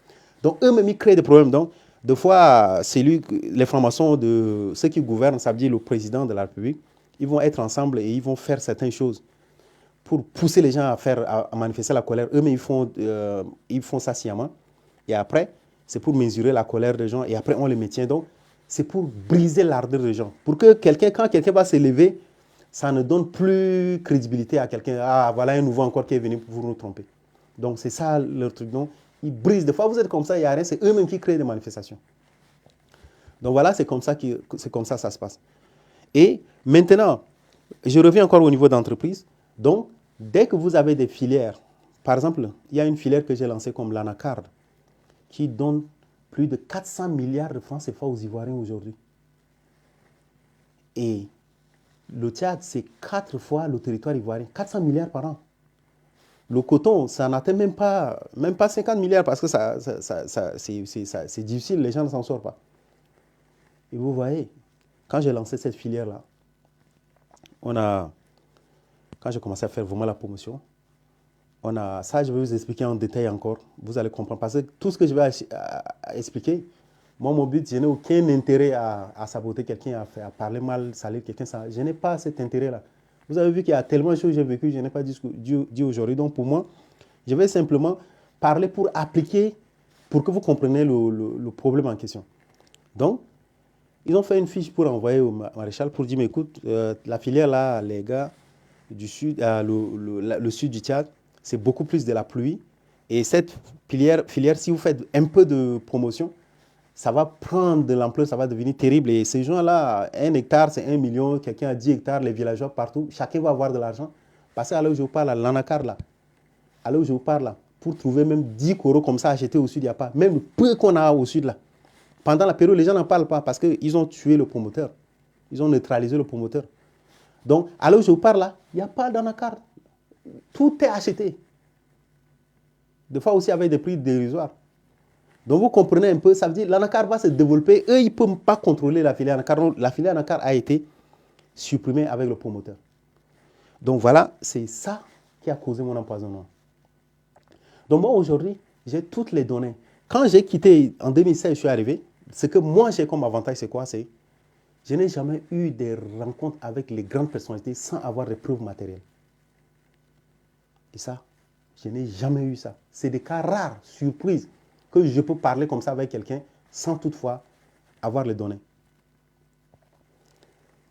Donc, eux-mêmes, ils créent des problèmes. Donc, des fois, les francs-maçons de ceux qui gouvernent, ça veut dire le président de la République, ils vont être ensemble et ils vont faire certaines choses pour pousser les gens à manifester la colère. Eux-mêmes, ils font ça sciemment. Et après, c'est pour mesurer la colère des gens. Et après, on les maintient. Donc, c'est pour briser l'ardeur des gens. Pour que quand quelqu'un va s'élever, ça ne donne plus crédibilité à quelqu'un. Ah, voilà un nouveau encore qui est venu pour nous tromper. Donc, c'est ça leur truc. Donc, ils brisent. Des fois, vous êtes comme ça, il n'y a rien. C'est eux-mêmes qui créent des manifestations. Donc, voilà, c'est comme ça ça se passe. Et maintenant, je reviens encore au niveau d'entreprise. Donc, dès que vous avez des filières, par exemple, il y a une filière que j'ai lancée comme l'Anacard, qui donne plus de 400 milliards de francs CFA aux Ivoiriens aujourd'hui. Et le Tchad, c'est 4 fois le territoire ivoirien, 400 milliards par an. Le coton, ça n'atteint même pas 50 milliards parce que c'est difficile, les gens ne s'en sortent pas. Et vous voyez, quand j'ai lancé cette filière-là, quand j'ai commencé à faire vraiment la promotion, ça je vais vous expliquer en détail encore, vous allez comprendre. Parce que tout ce que je vais expliquer, moi mon but, je n'ai aucun intérêt à saboter quelqu'un, à parler mal, salir quelqu'un, je n'ai pas cet intérêt-là. Vous avez vu qu'il y a tellement de choses que j'ai vécues, je n'ai pas dit aujourd'hui. Donc pour moi, je vais simplement parler pour appliquer, pour que vous compreniez le problème en question. Donc, Ils ont fait une fiche pour envoyer au maréchal pour dire, mais écoute, la filière là, les gars du sud, le sud du Tchad, c'est beaucoup plus de la pluie. Et cette filière, si vous faites un peu de promotion, ça va prendre de l'ampleur, ça va devenir terrible. Et ces gens-là, 1 hectare, c'est 1 million. Quelqu'un a 10 hectares, les villageois partout, chacun va avoir de l'argent. Parce qu'à là où je vous parle, à l'Anakar, là, à là où je vous parle, là, pour trouver même 10 coraux comme ça achetés au sud, il n'y a pas. Même le peu qu'on a au sud, là. Pendant la période, les gens n'en parlent pas parce qu'ils ont tué le promoteur. Ils ont neutralisé le promoteur. Donc, à là où je vous parle, là, il n'y a pas d'Anakar. Tout est acheté. Des fois aussi avec des prix dérisoires. Donc vous comprenez un peu, ça veut dire que l'anacar va se développer. Eux, ils ne peuvent pas contrôler la filière anacar. La filière anacar a été supprimée avec le promoteur. Donc voilà, c'est ça qui a causé mon empoisonnement. Donc moi aujourd'hui, j'ai toutes les données. Quand j'ai quitté en 2016, je suis arrivé. Ce que moi j'ai comme avantage, c'est quoi? C'est je n'ai jamais eu des rencontres avec les grandes personnalités sans avoir des preuves matérielles. Et ça, je n'ai jamais eu ça. C'est des cas rares, surprises, que je peux parler comme ça avec quelqu'un sans toutefois avoir les données.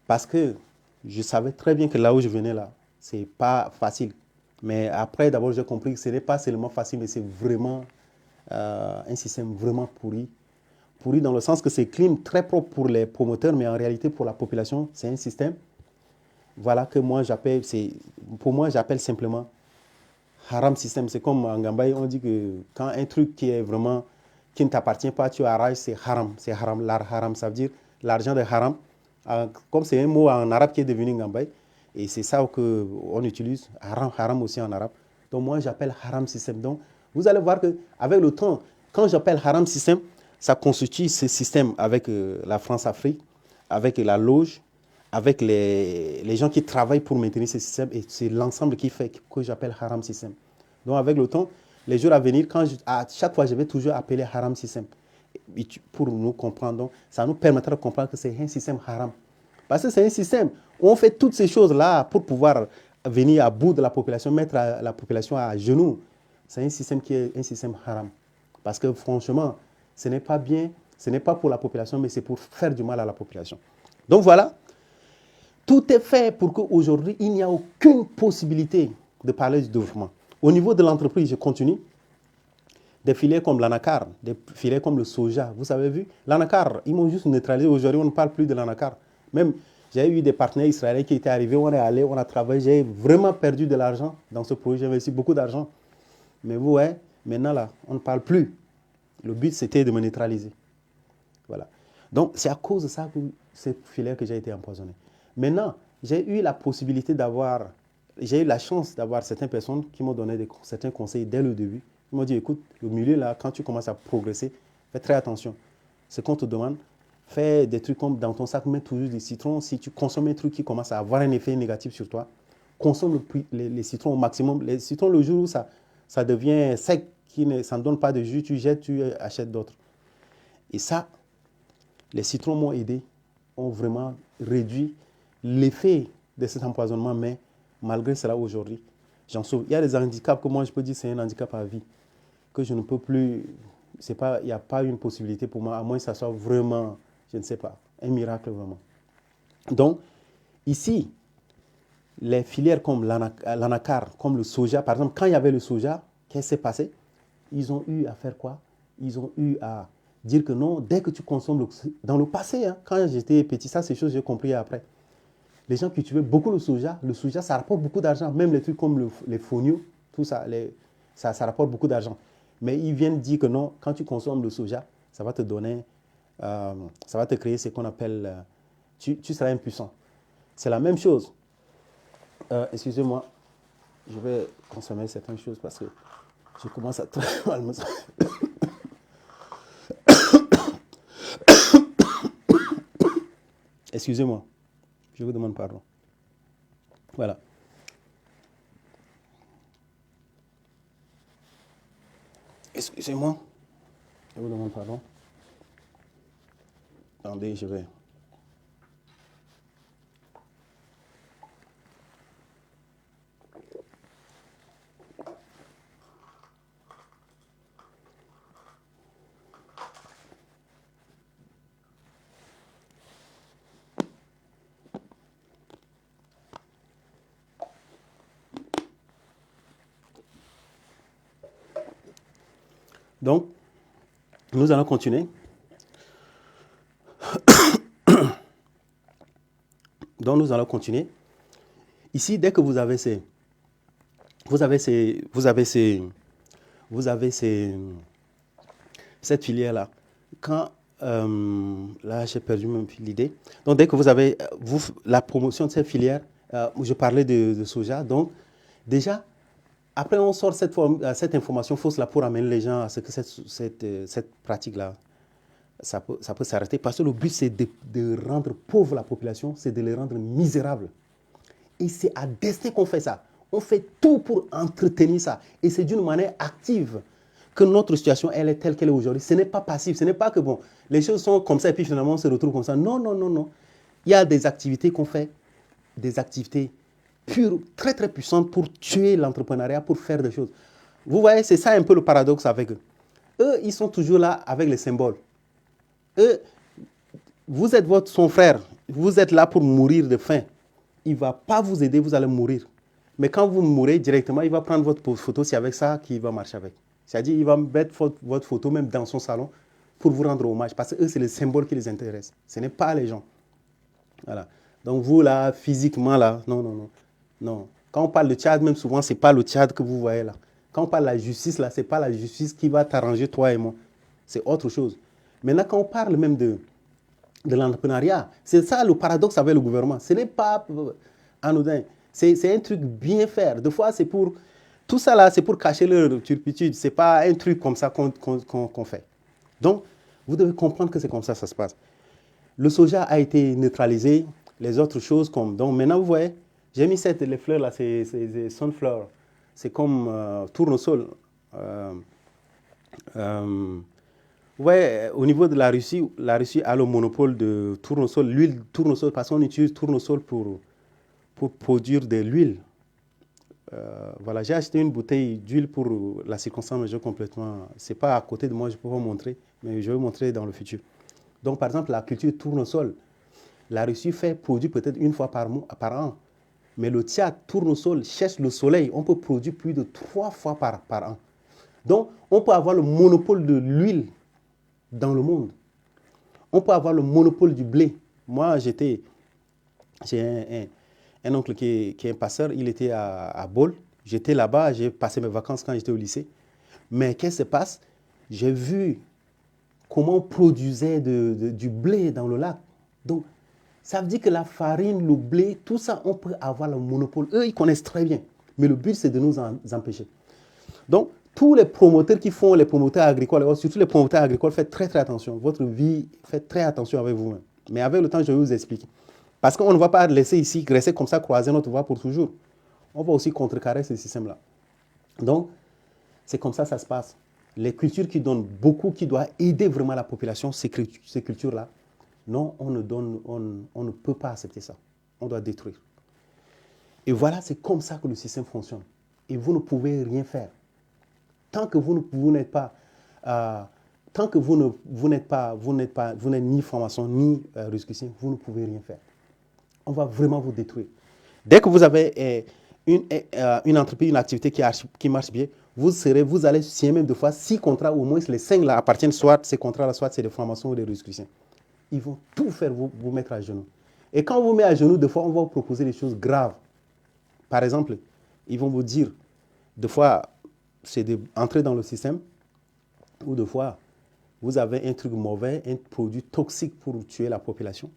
Parce que je savais très bien que là où je venais là, c'est pas facile. Mais après, d'abord, j'ai compris que ce n'est pas seulement facile, mais c'est vraiment un système vraiment pourri. Pourri dans le sens que c'est clean, très propre pour les promoteurs, mais en réalité, pour la population, c'est un système. Voilà que moi, j'appelle, pour moi, j'appelle simplement haram système. C'est comme en Gambaye, on dit que quand un truc qui est vraiment, qui ne t'appartient pas, tu arraches, c'est haram. C'est haram. Haram, ça veut dire l'argent de haram. Comme c'est un mot en arabe qui est devenu Gambaye, et c'est ça qu'on utilise, haram, haram aussi en arabe. Donc moi, j'appelle haram système. Donc, vous allez voir qu'avec le temps, quand j'appelle haram système, ça constitue ce système avec la France-Afrique, avec la loge, avec les gens qui travaillent pour maintenir ce système, et c'est l'ensemble qui fait que j'appelle haram système. Donc avec le temps, les jours à venir, à chaque fois, je vais toujours appeler haram système. Pour nous comprendre, donc, ça nous permettra de comprendre que c'est un système haram. Parce que c'est un système où on fait toutes ces choses-là pour pouvoir venir à bout de la population, mettre la population à genoux. C'est un système qui est un système haram. Parce que franchement, ce n'est pas bien, ce n'est pas pour la population, mais c'est pour faire du mal à la population. Donc voilà, tout est fait pour qu'aujourd'hui, il n'y a aucune possibilité de parler du développement. Au niveau de l'entreprise, je continue. Des filières comme l'anacar, des filières comme le soja, vous avez vu, l'anacar, ils m'ont juste neutralisé. Aujourd'hui, on ne parle plus de l'anacar. Même, j'ai eu des partenaires israéliens qui étaient arrivés, on est allé, on a travaillé, j'ai vraiment perdu de l'argent dans ce projet, j'ai investi beaucoup d'argent. Mais vous, ouais, maintenant là, on ne parle plus. Le but, c'était de me neutraliser. Voilà. Donc, c'est à cause de ça que cette filière que j'ai été empoisonné. Maintenant, j'ai eu la possibilité d'avoir, j'ai eu la chance d'avoir certaines personnes qui m'ont donné certains conseils dès le début. Ils m'ont dit, écoute, le milieu là, quand tu commences à progresser, fais très attention. Ce qu'on te demande, fais des trucs comme dans ton sac, mets toujours des citrons. Si tu consommes un truc qui commence à avoir un effet négatif sur toi, consomme les citrons au maximum. Les citrons, le jour où ça devient sec, ça ne donne pas de jus, tu jettes, tu achètes d'autres. Et ça, les citrons m'ont aidé, ont vraiment réduit l'effet de cet empoisonnement, mais malgré cela, aujourd'hui, j'en souffre. Il y a des handicaps que moi, je peux dire c'est un handicap à vie, que je ne peux plus, il n'y a pas une possibilité pour moi, à moins que ça soit vraiment, je ne sais pas, un miracle vraiment. Donc, ici, les filières comme l'anacar, comme le soja, par exemple, quand il y avait le soja, qu'est-ce qui s'est passé? Ils ont eu à faire quoi? Ils ont eu à dire que non, dès que tu consommes, dans le passé, hein, quand j'étais petit, ça c'est chose que j'ai compris après. Les gens cultivaient beaucoup le soja, ça rapporte beaucoup d'argent, même les trucs comme les fonio, tout ça, ça rapporte beaucoup d'argent. Mais ils viennent dire que non, quand tu consommes le soja, ça va te donner, ça va te créer ce qu'on appelle, tu seras impuissant. C'est la même chose. Excusez-moi, je vais consommer certaines choses parce que je commence à très mal me sentir. Excusez-moi, je vous demande pardon. Voilà. Excusez-moi, je vous demande pardon. Attendez, je vais. Donc, nous allons continuer. Donc, nous allons continuer. Ici, dès que vous avez cette filière-là, quand, là, j'ai perdu même l'idée. Donc, dès que vous avez la promotion de cette filière, je parlais de soja. Donc, déjà, après, on sort cette information fausse là pour amener les gens à ce que cette pratique-là, ça peut s'arrêter. Parce que le but, c'est de rendre pauvre la population, c'est de les rendre misérables. Et c'est à destin qu'on fait ça. On fait tout pour entretenir ça. Et c'est d'une manière active que notre situation, elle est telle qu'elle est aujourd'hui. Ce n'est pas passif. Ce n'est pas que, bon, les choses sont comme ça et puis finalement, on se retrouve comme ça. Non, non, non, non. Il y a des activités qu'on fait, des activités pures, très, très puissantes pour tuer l'entrepreneuriat, pour faire des choses. Vous voyez, c'est ça un peu le paradoxe avec eux. Eux, ils sont toujours là avec les symboles. Eux, vous êtes son frère. Vous êtes là pour mourir de faim. Il ne va pas vous aider, vous allez mourir. Mais quand vous mourrez directement, il va prendre votre photo, c'est avec ça qu'il va marcher avec. C'est-à-dire, il va mettre votre photo même dans son salon pour vous rendre hommage. Parce que eux, c'est le symbole qui les intéresse. Ce n'est pas les gens. Voilà. Donc vous, là, physiquement, là, non, non, non. Non. Quand on parle de Tchad, même souvent, ce n'est pas le Tchad que vous voyez là. Quand on parle de la justice, là, ce n'est pas la justice qui va t'arranger, toi et moi. C'est autre chose. Maintenant, quand on parle même de l'entrepreneuriat, c'est ça le paradoxe avec le gouvernement. Ce n'est pas anodin. C'est un truc bien faire. Des fois, c'est pour... Tout ça là, c'est pour cacher leur turpitude. Ce n'est pas un truc comme ça qu'on fait. Donc, vous devez comprendre que c'est comme ça que ça se passe. Le soja a été neutralisé. Les autres choses comme... Donc, maintenant, vous voyez, j'ai mis les fleurs là, c'est sunflower. C'est comme tournesol. Ouais, au niveau de la Russie a le monopole de tournesol, l'huile tournesol, parce qu'on utilise tournesol pour produire de l'huile. Voilà, j'ai acheté une bouteille d'huile pour la circonstance majeure complètement. C'est pas à côté de moi, je peux vous montrer, mais je vais vous montrer dans le futur. Donc, par exemple, la culture tournesol, la Russie produit peut-être une fois par an. Mais le Tchad, tournesol, cherche le soleil. On peut produire plus de 3 fois par an. Donc, on peut avoir le monopole de l'huile dans le monde. On peut avoir le monopole du blé. Moi, j'ai un oncle qui est un passeur, il était à Bôle. J'étais là-bas, j'ai passé mes vacances quand j'étais au lycée. Mais qu'est-ce qui se passe? J'ai vu comment on produisait du blé dans le lac. Donc, ça veut dire que la farine, le blé, tout ça, on peut avoir le monopole. Eux, ils connaissent très bien. Mais le but, c'est de nous en empêcher. Donc, tous les promoteurs qui font les promoteurs agricoles, surtout les promoteurs agricoles, faites très très attention. Votre vie, faites très attention avec vous-même. Mais avec le temps, je vais vous expliquer. Parce qu'on ne va pas laisser ici, rester comme ça, croiser notre voie pour toujours. On va aussi contrecarrer ce système-là. Donc, c'est comme ça que ça se passe. Les cultures qui donnent beaucoup, qui doivent aider vraiment la population, ces cultures-là, non, on ne peut pas accepter ça. On doit détruire. Et voilà, c'est comme ça que le système fonctionne. Et vous ne pouvez rien faire. Tant que vous n'êtes pas, tant que vous n'êtes ni franc-maçon ni rusicien, vous ne pouvez rien faire. On va vraiment vous détruire. Dès que vous avez une entreprise, une activité qui marche bien, vous allez signer même 2 fois 6 contrats, au moins les 5 là appartiennent soit ces contrats-là, soit c'est des francs-maçons ou des rusiciens. Ils vont tout faire vous mettre à genoux. Et quand on vous met à genoux, 2 fois, on va vous proposer des choses graves. Par exemple, ils vont vous dire, 2 fois, c'est d'entrer dans le système, ou 2 fois, vous avez un truc mauvais, un produit toxique pour tuer la population.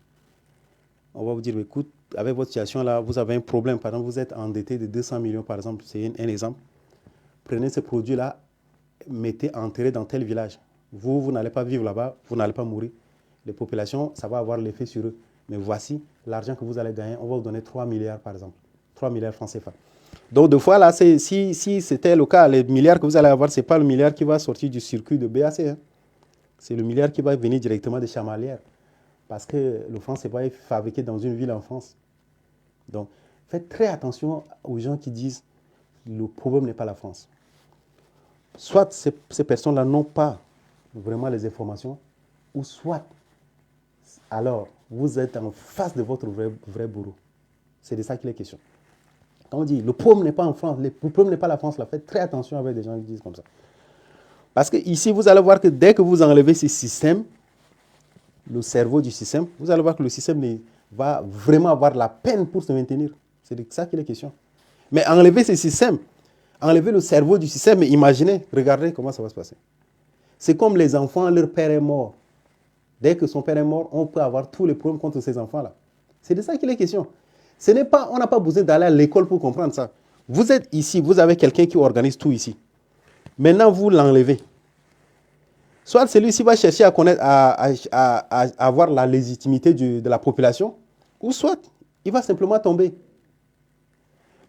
On va vous dire, écoute, avec votre situation là, vous avez un problème. Par exemple, vous êtes endetté de 200 millions, par exemple, c'est un exemple. Prenez ce produit-là, enterrez dans tel village. Vous n'allez pas vivre là-bas, vous n'allez pas mourir. Les populations, ça va avoir l'effet sur eux. Mais voici l'argent que vous allez gagner. On va vous donner 3 milliards, par exemple. 3 milliards francs CFA. Donc, 2 fois, là, si c'était le cas, les milliards que vous allez avoir, ce n'est pas le milliard qui va sortir du circuit de BAC. Hein. C'est le milliard qui va venir directement de Chamalières. Parce que le franc CFA est fabriqué dans une ville en France. Donc, faites très attention aux gens qui disent le problème n'est pas la France. Soit ces personnes-là n'ont pas vraiment les informations, ou soit, alors, vous êtes en face de votre vrai bourreau. C'est de ça qu'il est question. Quand on dit le problème n'est pas en France, le problème n'est pas la France, là, faites très attention avec des gens qui disent comme ça. Parce que ici, vous allez voir que dès que vous enlevez ce système, le cerveau du système, vous allez voir que le système va vraiment avoir la peine pour se maintenir. C'est de ça qu'il est question. Mais enlever ce système, enlever le cerveau du système, imaginez, regardez comment ça va se passer. C'est comme les enfants, leur père est mort. Dès que son père est mort, on peut avoir tous les problèmes contre ces enfants-là. C'est de ça qu'il est question. Ce n'est pas, on n'a pas besoin d'aller à l'école pour comprendre ça. Vous êtes ici, vous avez quelqu'un qui organise tout ici. Maintenant, vous l'enlevez. Soit celui-ci va chercher à connaître, à avoir la légitimité de la population, ou soit il va simplement tomber.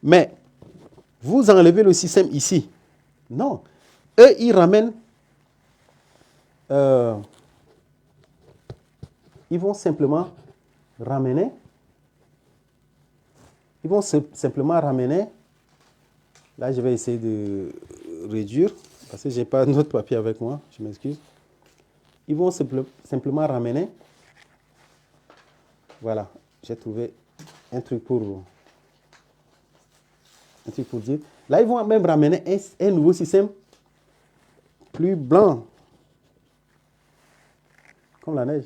Mais vous enlevez le système ici. Non. Eux, ils ramènent. Ils vont simplement ramener. Là, je vais essayer de réduire, parce que je n'ai pas notre papier avec moi, je m'excuse. Ils vont simplement ramener. Voilà, j'ai trouvé un truc pour dire. Là, ils vont même ramener un nouveau système plus blanc. Comme la neige.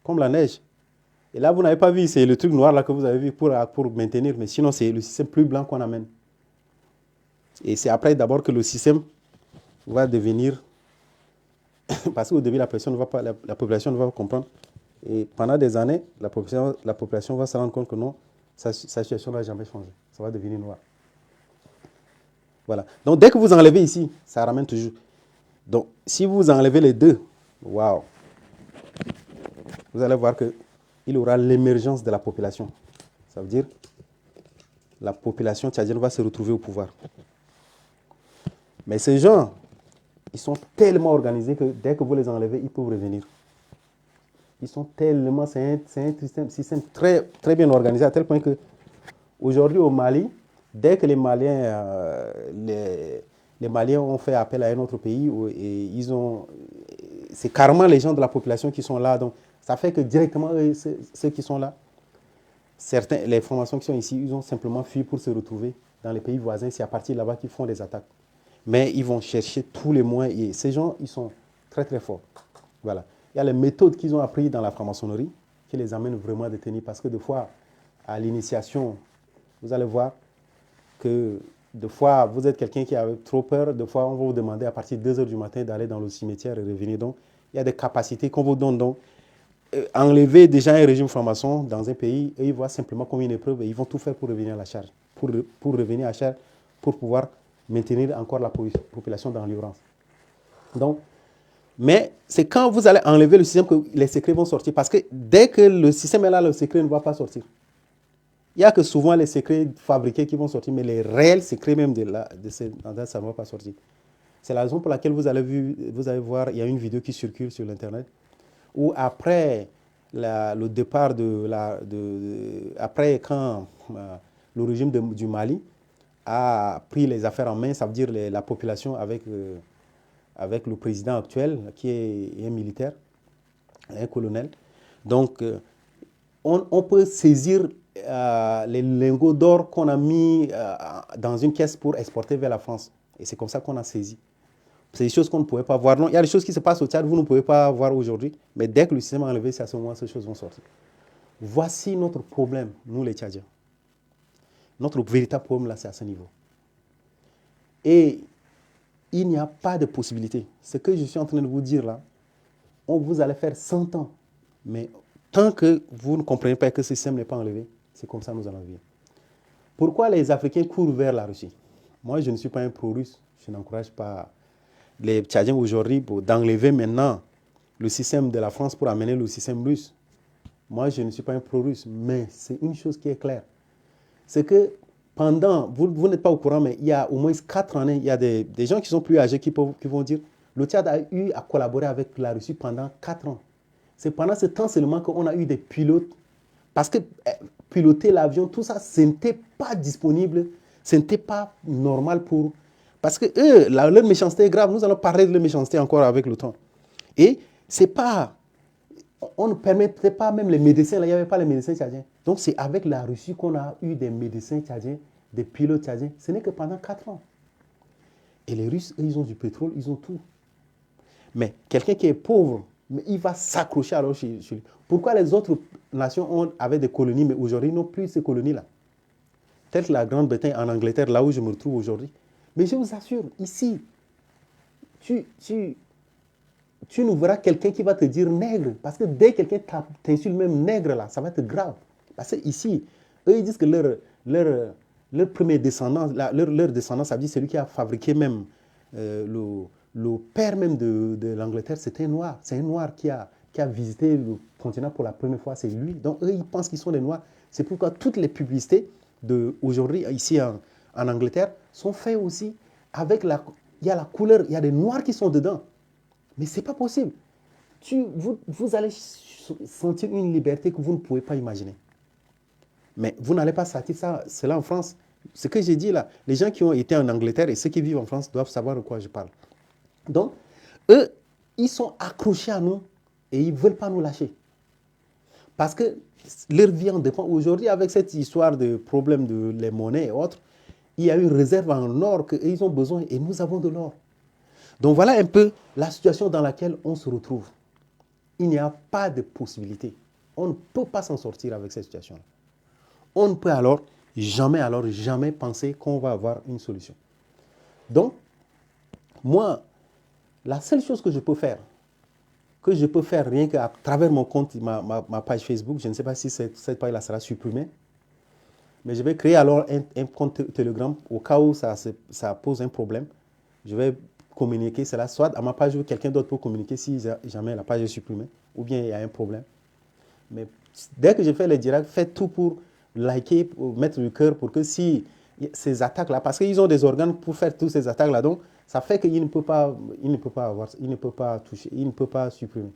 Comme la neige. Et là, vous n'avez pas vu, c'est le truc noir là que vous avez vu pour maintenir. Mais sinon, c'est le système plus blanc qu'on amène. Et c'est après d'abord que le système va devenir... Parce qu'au début, la population ne va pas comprendre. Et pendant des années, la population va se rendre compte que non, sa situation n'a jamais changé. Ça va devenir noir. Voilà. Donc, dès que vous enlevez ici, ça ramène toujours. Donc, si vous enlevez les deux, waouh, vous allez voir qu'il y aura l'émergence de la population. Ça veut dire la population tchadienne va se retrouver au pouvoir. Mais ces gens, ils sont tellement organisés que dès que vous les enlevez, ils peuvent revenir. Ils sont tellement... C'est un système très, très bien organisé à tel point que aujourd'hui au Mali, dès que les Maliens ont fait appel à un autre pays, et c'est carrément les gens de la population qui sont là. Donc, ça fait que directement, ceux qui sont là, les formations qui sont ici, ils ont simplement fui pour se retrouver dans les pays voisins. C'est à partir de là-bas qu'ils font des attaques. Mais ils vont chercher tous les moyens. Et ces gens, ils sont très, très forts. Voilà. Il y a les méthodes qu'ils ont apprises dans la franc-maçonnerie qui les amènent vraiment à détenir. Parce que des fois, à l'initiation, vous allez voir que des fois, vous êtes quelqu'un qui a trop peur. Des fois, on va vous demander à partir de 2 heures du matin d'aller dans le cimetière et revenir. Donc, il y a des capacités qu'on vous donne. Donc, enlever déjà un régime franc-maçon dans un pays, eux, ils voient simplement comme une épreuve et ils vont tout faire pour revenir à la charge. Pour revenir à la charge, pour pouvoir maintenir encore la population dans l'ignorance. Donc, mais c'est quand vous allez enlever le système que les secrets vont sortir. Parce que dès que le système est là, le secret ne va pas sortir. Il n'y a que souvent les secrets fabriqués qui vont sortir, mais les réels secrets même ça ne va pas sortir. C'est la raison pour laquelle vous allez voir, il y a une vidéo qui circule sur l'Internet, où après le départ après quand le régime du Mali a pris les affaires en main, ça veut dire la population avec le président actuel, qui est un militaire, un colonel. Donc, on peut saisir les lingots d'or qu'on a mis dans une caisse pour exporter vers la France. Et c'est comme ça qu'on a saisi. C'est des choses qu'on ne pouvait pas voir. Non, il y a des choses qui se passent au Tchad, vous ne pouvez pas voir aujourd'hui. Mais dès que le système est enlevé, c'est à ce moment ces choses vont sortir. Voici notre problème, nous les Tchadiens. Notre véritable problème, là, c'est à ce niveau. Et il n'y a pas de possibilité. Ce que je suis en train de vous dire là, vous allez faire 100 ans. Mais tant que vous ne comprenez pas que ce système n'est pas enlevé, c'est comme ça que nous allons vivre. Pourquoi les Africains courent vers la Russie? Moi, je ne suis pas un pro-russe. Je n'encourage pas les Tchadiens aujourd'hui d'enlever maintenant le système de la France pour amener le système russe. Moi, je ne suis pas un pro-russe. Mais c'est une chose qui est claire. C'est que vous n'êtes pas au courant, mais il y a au moins 4 années, il y a des gens qui sont plus âgés qui vont dire le Tchad a eu à collaborer avec la Russie pendant 4 ans. C'est pendant ce temps seulement qu'on a eu des pilotes. Parce que piloter l'avion, tout ça, ce n'était pas disponible. Ce n'était pas normal pour... Parce que eux, leur méchanceté est grave. Nous allons parler de leur méchanceté encore avec le temps. Et c'est pas... On ne permettait pas même les médecins. Là, il n'y avait pas les médecins tchadiens. Donc c'est avec la Russie qu'on a eu des médecins tchadiens, des pilotes tchadiens. Ce n'est que pendant 4 ans. Et les Russes, eux, ils ont du pétrole, ils ont tout. Mais quelqu'un qui est pauvre, mais il va s'accrocher alors chez lui. Pourquoi les autres nations avaient des colonies, mais aujourd'hui n'ont plus ces colonies-là? Telle que la Grande-Bretagne en Angleterre, là où je me retrouve aujourd'hui. Mais je vous assure, ici, tu nous verras quelqu'un qui va te dire nègre. Parce que dès que quelqu'un t'insulte même nègre, là, ça va être grave. Parce que ici, eux, ils disent que leur premier descendant, leur descendant, ça veut dire celui qui a fabriqué même le père même de l'Angleterre, c'était un noir. C'est un noir qui a visité le continent pour la première fois, c'est lui. Donc eux, ils pensent qu'ils sont des noirs. C'est pourquoi toutes les publicités d'aujourd'hui, ici en Angleterre, sont faites aussi avec il y a la couleur, il y a des noirs qui sont dedans. Mais ce n'est pas possible. Vous allez sentir une liberté que vous ne pouvez pas imaginer. Mais vous n'allez pas sentir cela en France. Ce que j'ai dit là, les gens qui ont été en Angleterre et ceux qui vivent en France doivent savoir de quoi je parle. Donc, eux, ils sont accrochés à nous et ils ne veulent pas nous lâcher. Parce que leur vie en dépend. Aujourd'hui, avec cette histoire de problème de les monnaies et autres, il y a une réserve en or qu'ils ont besoin et nous avons de l'or. Donc voilà un peu la situation dans laquelle on se retrouve. Il n'y a pas de possibilité. On ne peut pas s'en sortir avec cette situation-là. On ne peut alors jamais penser qu'on va avoir une solution. Donc, moi, la seule chose que je peux faire rien qu'à travers mon compte, ma page Facebook, je ne sais pas si cette page-là sera supprimée, mais je vais créer alors un compte Telegram au cas où ça pose un problème. Je vais communiquer cela, soit à ma page ou quelqu'un d'autre peut communiquer si jamais la page est supprimée, ou bien il y a un problème. Mais dès que je fais les directs, faites tout pour liker, pour mettre le cœur, pour que si ces attaques-là, parce qu'ils ont des organes pour faire toutes ces attaques-là, donc ça fait qu'il ne peut pas toucher, il ne peut pas supprimer.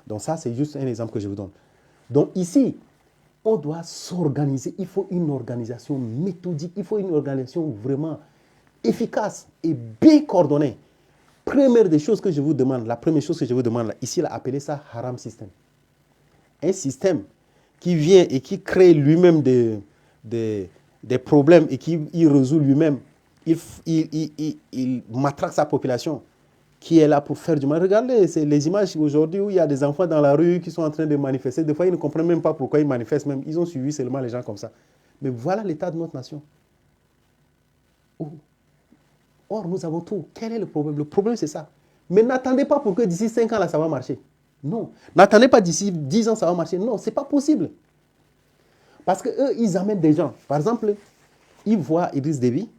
Donc ça, c'est juste un exemple que je vous donne. Donc ici, on doit s'organiser. Il faut une organisation méthodique, il faut une organisation vraiment efficace et bien coordonnée. Première des choses que je vous demande, la première chose que je vous demande, là, ici, il a appelé ça haram system. Un système qui vient et qui crée lui-même des problèmes et qui résout lui-même. Il matraque sa population qui est là pour faire du mal. Regardez les images aujourd'hui où il y a des enfants dans la rue qui sont en train de manifester. Des fois, ils ne comprennent même pas pourquoi ils manifestent même. Ils ont suivi seulement les gens comme ça. Mais voilà l'état de notre nation. Or, nous avons tout. Quel est le problème? Le problème, c'est ça. Mais n'attendez pas pour que d'ici 5 ans, là, ça va marcher. Non. N'attendez pas d'ici 10 ans, ça va marcher. Non, ce n'est pas possible. Parce qu'eux, ils amènent des gens. Par exemple, ils voient Idriss Déby,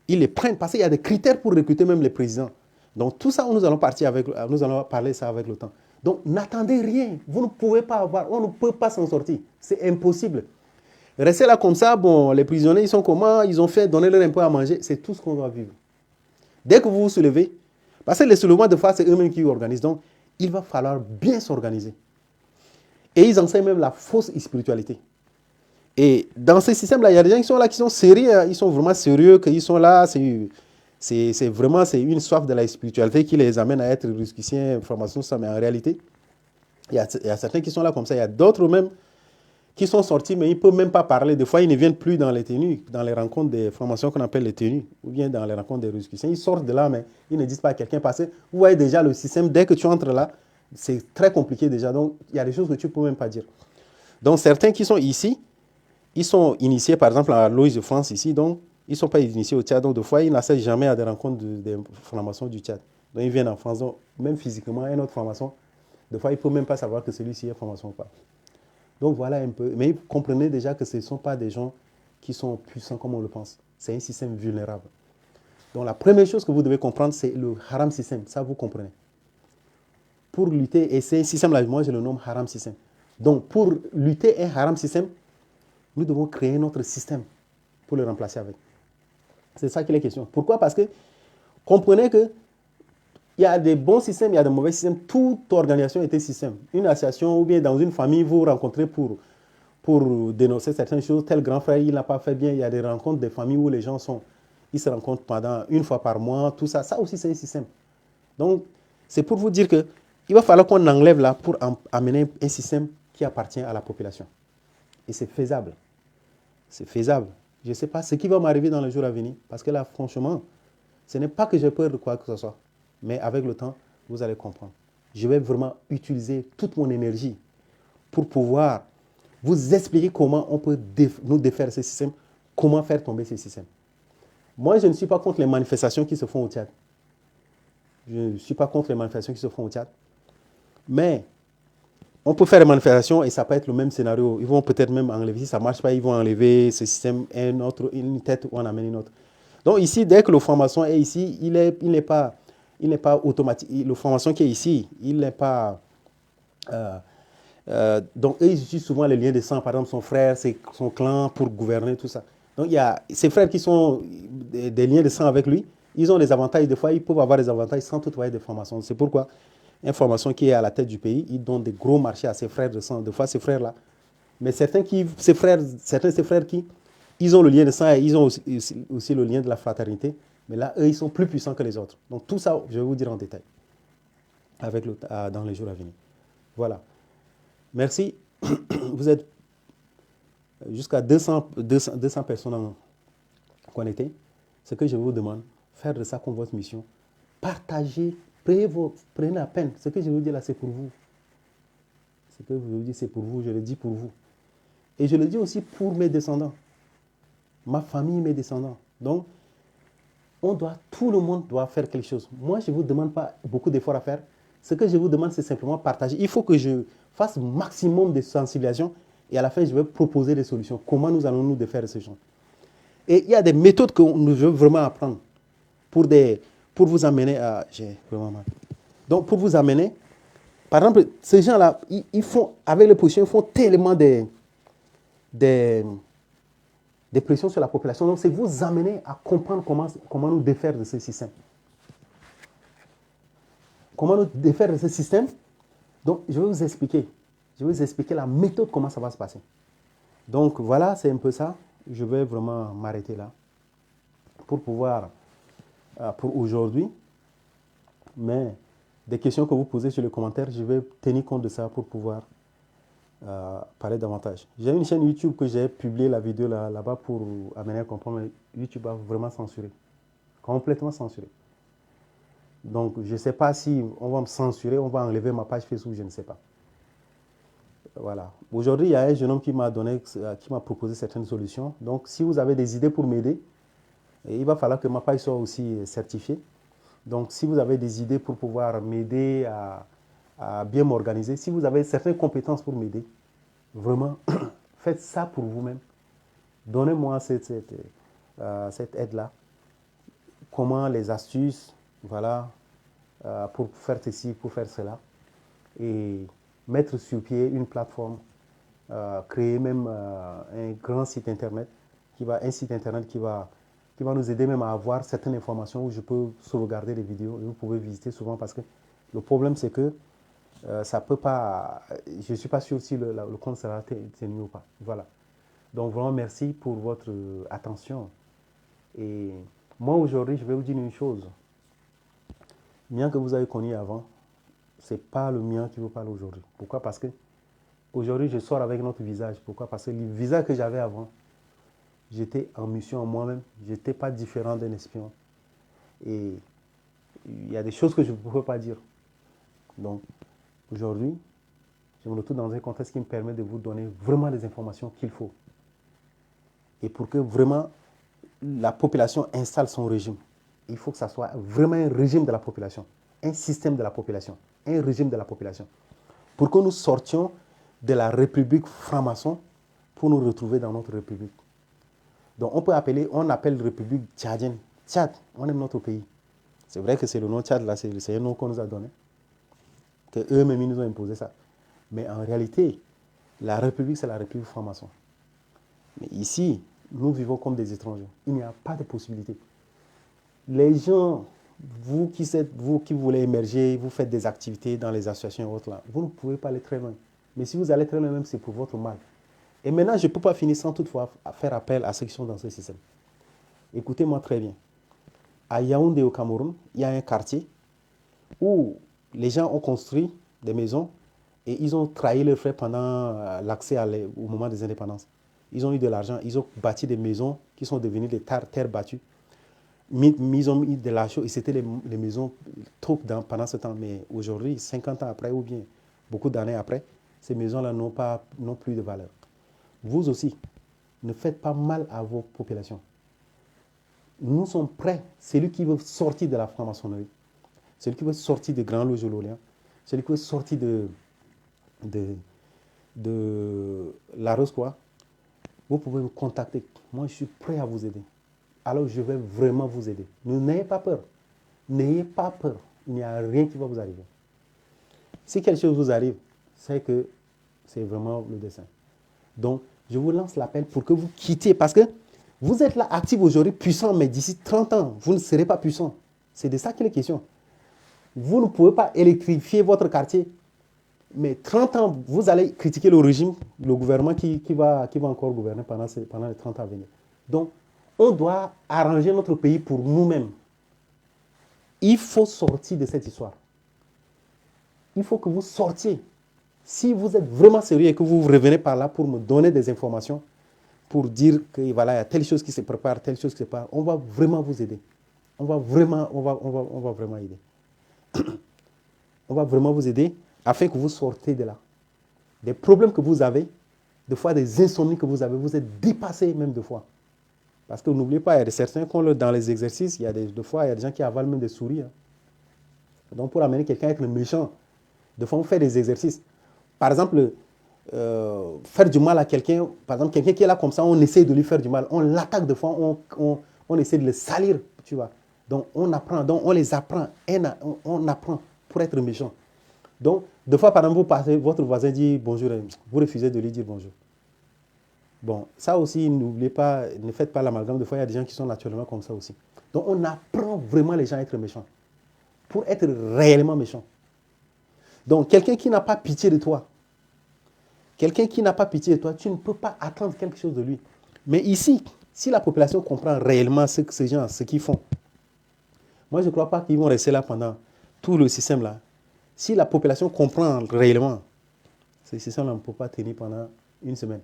ils les prennent parce qu'il y a des critères pour recruter même les présidents. Donc tout ça, nous allons parler ça avec le temps. Donc n'attendez rien. Vous ne pouvez pas avoir, on ne peut pas s'en sortir. C'est impossible. Restez là comme ça, bon, les prisonniers, ils sont comment? Ils ont fait donner leur un peu à manger. C'est tout ce qu'on doit vivre. Dès que vous vous soulevez, parce que les soulèvements de fois, c'est eux-mêmes qui organisent. Donc, il va falloir bien s'organiser. Et ils enseignent même la fausse spiritualité. Et dans ce système-là, il y a des gens qui sont là, qui sont sérieux, ils sont vraiment sérieux, qu'ils sont là, c'est vraiment une soif de la spiritualité qui les amène à être rusquiciens, francs-maçons, ça, mais en réalité, il y a certains qui sont là comme ça, il y a d'autres même qui sont sortis, mais ils ne peuvent même pas parler. Des fois, ils ne viennent plus dans les tenues, dans les rencontres des formations qu'on appelle les tenues, ou bien dans les rencontres des rusquiciens. Ils sortent de là, mais ils ne disent pas à quelqu'un parce que vous voyez déjà le système, dès que tu entres là, c'est très compliqué déjà. Donc, il y a des choses que tu ne peux même pas dire. Donc, certains qui sont ici, ils sont initiés, par exemple, à l'OIS de France ici, donc ils ne sont pas initiés au Tchad. Donc, des fois, ils n'assistent jamais à des rencontres des formations du Tchad. Donc, ils viennent en France, donc, même physiquement, un autre formation, des fois, il ne peut même pas savoir que celui-ci est formation ou pas. Donc, voilà un peu. Mais comprenez déjà que ce ne sont pas des gens qui sont puissants comme on le pense. C'est un système vulnérable. Donc, la première chose que vous devez comprendre, c'est le haram system. Ça, vous comprenez. Pour lutter, et c'est un système là, moi, je le nomme haram system. Donc, pour lutter un haram system, nous devons créer notre système pour le remplacer avec. C'est ça qui est la question. Pourquoi? Parce que comprenez qu'il y a des bons systèmes, il y a des mauvais systèmes. Toute organisation est un système. Une association ou bien dans une famille, vous rencontrez pour dénoncer certaines choses. Tel grand frère, il n'a pas fait bien. Il y a des rencontres des familles où les gens ils se rencontrent pendant une fois par mois, tout ça. Ça aussi, c'est un système. Donc, c'est pour vous dire qu'il va falloir qu'on enlève là pour amener un système qui appartient à la population. Et c'est faisable. C'est faisable. Je ne sais pas ce qui va m'arriver dans les jours à venir. Parce que là, franchement, ce n'est pas que j'ai peur de quoi que ce soit. Mais avec le temps, vous allez comprendre. je vais vraiment utiliser toute mon énergie pour pouvoir vous expliquer comment on peut nous défaire ce système, comment faire tomber ce système. Moi, je ne suis pas contre les manifestations qui se font au Tchad. Je ne suis pas contre les manifestations qui se font au Tchad. Mais on peut faire des manifestations et ça peut être le même scénario. Ils vont peut-être même enlever, si ça ne marche pas, ils vont enlever ce système, une tête ou on amène une autre. Donc ici, dès que le franc-maçon est ici, il n'est pas automatique. Le franc-maçon qui est ici, il n'est pas... donc eux, ils utilisent souvent les liens de sang, par exemple son frère, son clan pour gouverner, tout ça. Donc il y a ces frères qui sont des liens de sang avec lui, ils ont des avantages, des fois ils peuvent avoir des avantages sans toutefois être des francs-maçons. C'est pourquoi un franc-maçon qui est à la tête du pays, il donne des gros marchés à ses frères de sang, des fois ces frères-là. Mais certains de ces frères qui, ils ont le lien de sang et ils ont aussi le lien de la fraternité, mais là, eux, ils sont plus puissants que les autres. Donc tout ça, je vais vous dire en détail dans les jours à venir. Voilà. Merci. Vous êtes jusqu'à 200 personnes connectées. Ce que je vous demande, faire de ça comme votre mission. Partagez, prenez la peine. Ce que je vous dis là, c'est pour vous. Ce que je vous dis, c'est pour vous. Je le dis pour vous. Et je le dis aussi pour mes descendants. Ma famille, mes descendants. Donc, tout le monde doit faire quelque chose. Moi, je ne vous demande pas beaucoup d'efforts à faire. Ce que je vous demande, c'est simplement partager. Il faut que je fasse maximum de sensibilisation et à la fin, je vais proposer des solutions. Comment nous allons nous défaire de ce genre. Et il y a des méthodes que nous devons vraiment apprendre pour vous amener à... J'ai vraiment mal. Donc, pour vous amener, par exemple, ces gens-là, ils font, avec les positions, ils font tellement des pressions sur la population. Donc, c'est vous amener à comprendre comment nous défaire de ce système. Comment nous défaire de ce système. Donc, je vais vous expliquer. Je vais vous expliquer la méthode, comment ça va se passer. Donc, voilà, c'est un peu ça. Je vais vraiment m'arrêter là pour pouvoir, pour aujourd'hui. Mais des questions que vous posez sur les commentaires, je vais tenir compte de ça pour pouvoir parler davantage. J'ai une chaîne YouTube que j'ai publié la vidéo là-bas pour amener à comprendre, mais YouTube a vraiment censuré. Complètement censuré. Donc, je ne sais pas si on va me censurer, on va enlever ma page Facebook, je ne sais pas. Voilà. Aujourd'hui, il y a un jeune homme qui m'a proposé certaines solutions. Donc, si vous avez des idées pour m'aider, il va falloir que ma page soit aussi certifiée. Donc, si vous avez des idées pour pouvoir m'aider à bien m'organiser, si vous avez certaines compétences pour m'aider, vraiment, faites ça pour vous-même. Donnez-moi cette aide-là. Comment les astuces, voilà, pour faire ceci, pour faire cela. Et mettre sur pied une plateforme, créer même un grand site internet, un site internet qui va nous aider même à avoir certaines informations où je peux sauvegarder les vidéos et vous pouvez visiter souvent parce que le problème c'est que ça peut pas, je ne suis pas sûr si le compte sera tenu ou pas. Voilà. Donc vraiment merci pour votre attention. Et moi aujourd'hui je vais vous dire une chose. Le mien que vous avez connu avant, ce n'est pas le mien qui vous parle aujourd'hui. Pourquoi? Parce que aujourd'hui je sors avec notre visage. Pourquoi? Parce que le visage que j'avais avant, j'étais en mission en moi-même. Je n'étais pas différent d'un espion. Et il y a des choses que je ne pouvais pas dire. Donc, aujourd'hui, je me retrouve dans un contexte qui me permet de vous donner vraiment les informations qu'il faut. Et pour que vraiment la population installe son régime, il faut que ça soit vraiment un régime de la population, un système de la population, un régime de la population. Pour que nous sortions de la république franc-maçon pour nous retrouver dans notre république. Donc on appelle république tchadienne. Tchad, on aime notre pays. C'est vrai que c'est le nom Tchad, là, c'est un nom qu'on nous a donné. Que eux-mêmes, ils nous ont imposé ça. Mais en réalité, la république, c'est la république franc-maçon. Mais ici, nous vivons comme des étrangers. Il n'y a pas de possibilité. Les gens, vous qui voulez émerger, vous faites des activités dans les associations et autres là, vous ne pouvez pas aller très loin. Mais si vous allez très loin, même c'est pour votre mal. Et maintenant, je ne peux pas finir sans toutefois faire appel à ceux qui sont dans ce système. Écoutez-moi très bien. À Yaoundé au Cameroun, il y a un quartier où les gens ont construit des maisons et ils ont trahi leurs frères pendant l'accès au moment des indépendances. Ils ont eu de l'argent, ils ont bâti des maisons qui sont devenues des terres battues. ils ont mis de l'argent et c'était les maisons top pendant ce temps. Mais aujourd'hui, 50 ans après ou bien beaucoup d'années après, ces maisons-là n'ont plus de valeur. Vous aussi, ne faites pas mal à vos populations. Nous sommes prêts. Celui qui veut sortir de la franc-maçonnerie, celui qui veut sortir des grands loges ololiens, celui qui veut sortir de la Rose, quoi, vous pouvez me contacter. Moi, je suis prêt à vous aider. Alors, je vais vraiment vous aider. N'ayez pas peur. N'ayez pas peur. Il n'y a rien qui va vous arriver. Si quelque chose vous arrive, c'est que c'est vraiment le dessein. Donc, je vous lance l'appel pour que vous quittiez. Parce que vous êtes là, actif aujourd'hui, puissant, mais d'ici 30 ans, vous ne serez pas puissant. C'est de ça qu'il est question. Vous ne pouvez pas électrifier votre quartier. Mais 30 ans, vous allez critiquer le régime, le gouvernement qui va encore gouverner pendant les 30 ans à venir. Donc, on doit arranger notre pays pour nous-mêmes. Il faut sortir de cette histoire. Il faut que vous sortiez. Si vous êtes vraiment sérieux et que vous revenez par là pour me donner des informations, pour dire que voilà, il y a telle chose qui se prépare, telle chose qui se prépare, on va vraiment vous aider. On va vraiment aider. On va vraiment vous aider afin que vous sortez de là. Des problèmes que vous avez, des fois des insomnies que vous avez, vous êtes dépassé même des fois. Parce que n'oubliez pas, il y a certains dans les exercices, il y a des fois, il y a des gens qui avalent même des souris. Hein. Donc pour amener quelqu'un à être méchant, des fois on fait des exercices. Par exemple, faire du mal à quelqu'un, par exemple quelqu'un qui est là comme ça, on essaie de lui faire du mal, on l'attaque de fois, on essaie de le salir, tu vois. Donc on apprend, donc on les apprend, on apprend pour être méchant. Donc, des fois, par exemple, vous passez, votre voisin dit bonjour, vous refusez de lui dire bonjour. Bon, ça aussi, n'oubliez pas, ne faites pas l'amalgame. Des fois, il y a des gens qui sont naturellement comme ça aussi. Donc, on apprend vraiment les gens à être méchants. Pour être réellement méchant. Donc, quelqu'un qui n'a pas pitié de toi, tu ne peux pas attendre quelque chose de lui. Mais ici, si la population comprend réellement ce que ces gens, ce qu'ils font, moi, je ne crois pas qu'ils vont rester là pendant tout le système là. Si la population comprend réellement, ce système-là ne peut pas tenir pendant une semaine.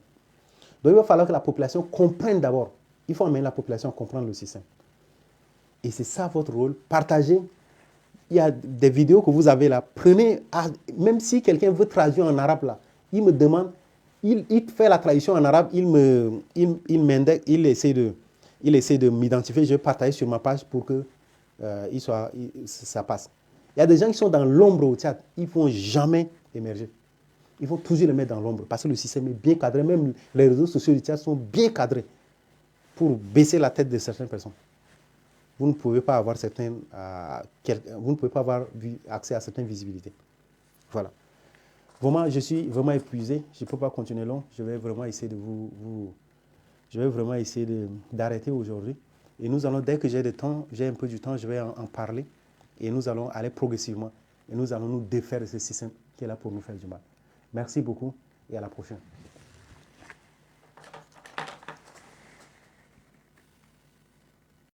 Donc, il va falloir que la population comprenne d'abord. Il faut amener la population à comprendre le système. Et c'est ça votre rôle. Partagez. Il y a des vidéos que vous avez là. Prenez, même si quelqu'un veut traduire en arabe là, il me demande, il fait la traduction en arabe, il essaie de m'identifier, je partage sur ma page pour que ça passe. Il y a des gens qui sont dans l'ombre au Tchad, ils ne vont jamais émerger. Ils vont toujours les mettre dans l'ombre parce que le système est bien cadré. Même les réseaux sociaux du Tchad sont bien cadrés pour baisser la tête de certaines personnes. Vous ne pouvez pas avoir accès à certaines visibilités. Voilà. Vraiment, je suis vraiment épuisé. Je ne peux pas continuer long. Je vais vraiment essayer d'arrêter aujourd'hui. Et nous allons, dès que j'ai un peu du temps, je vais en parler. Et nous allons aller progressivement. Et nous allons nous défaire de ce système qui est là pour nous faire du mal. Merci beaucoup et à la prochaine.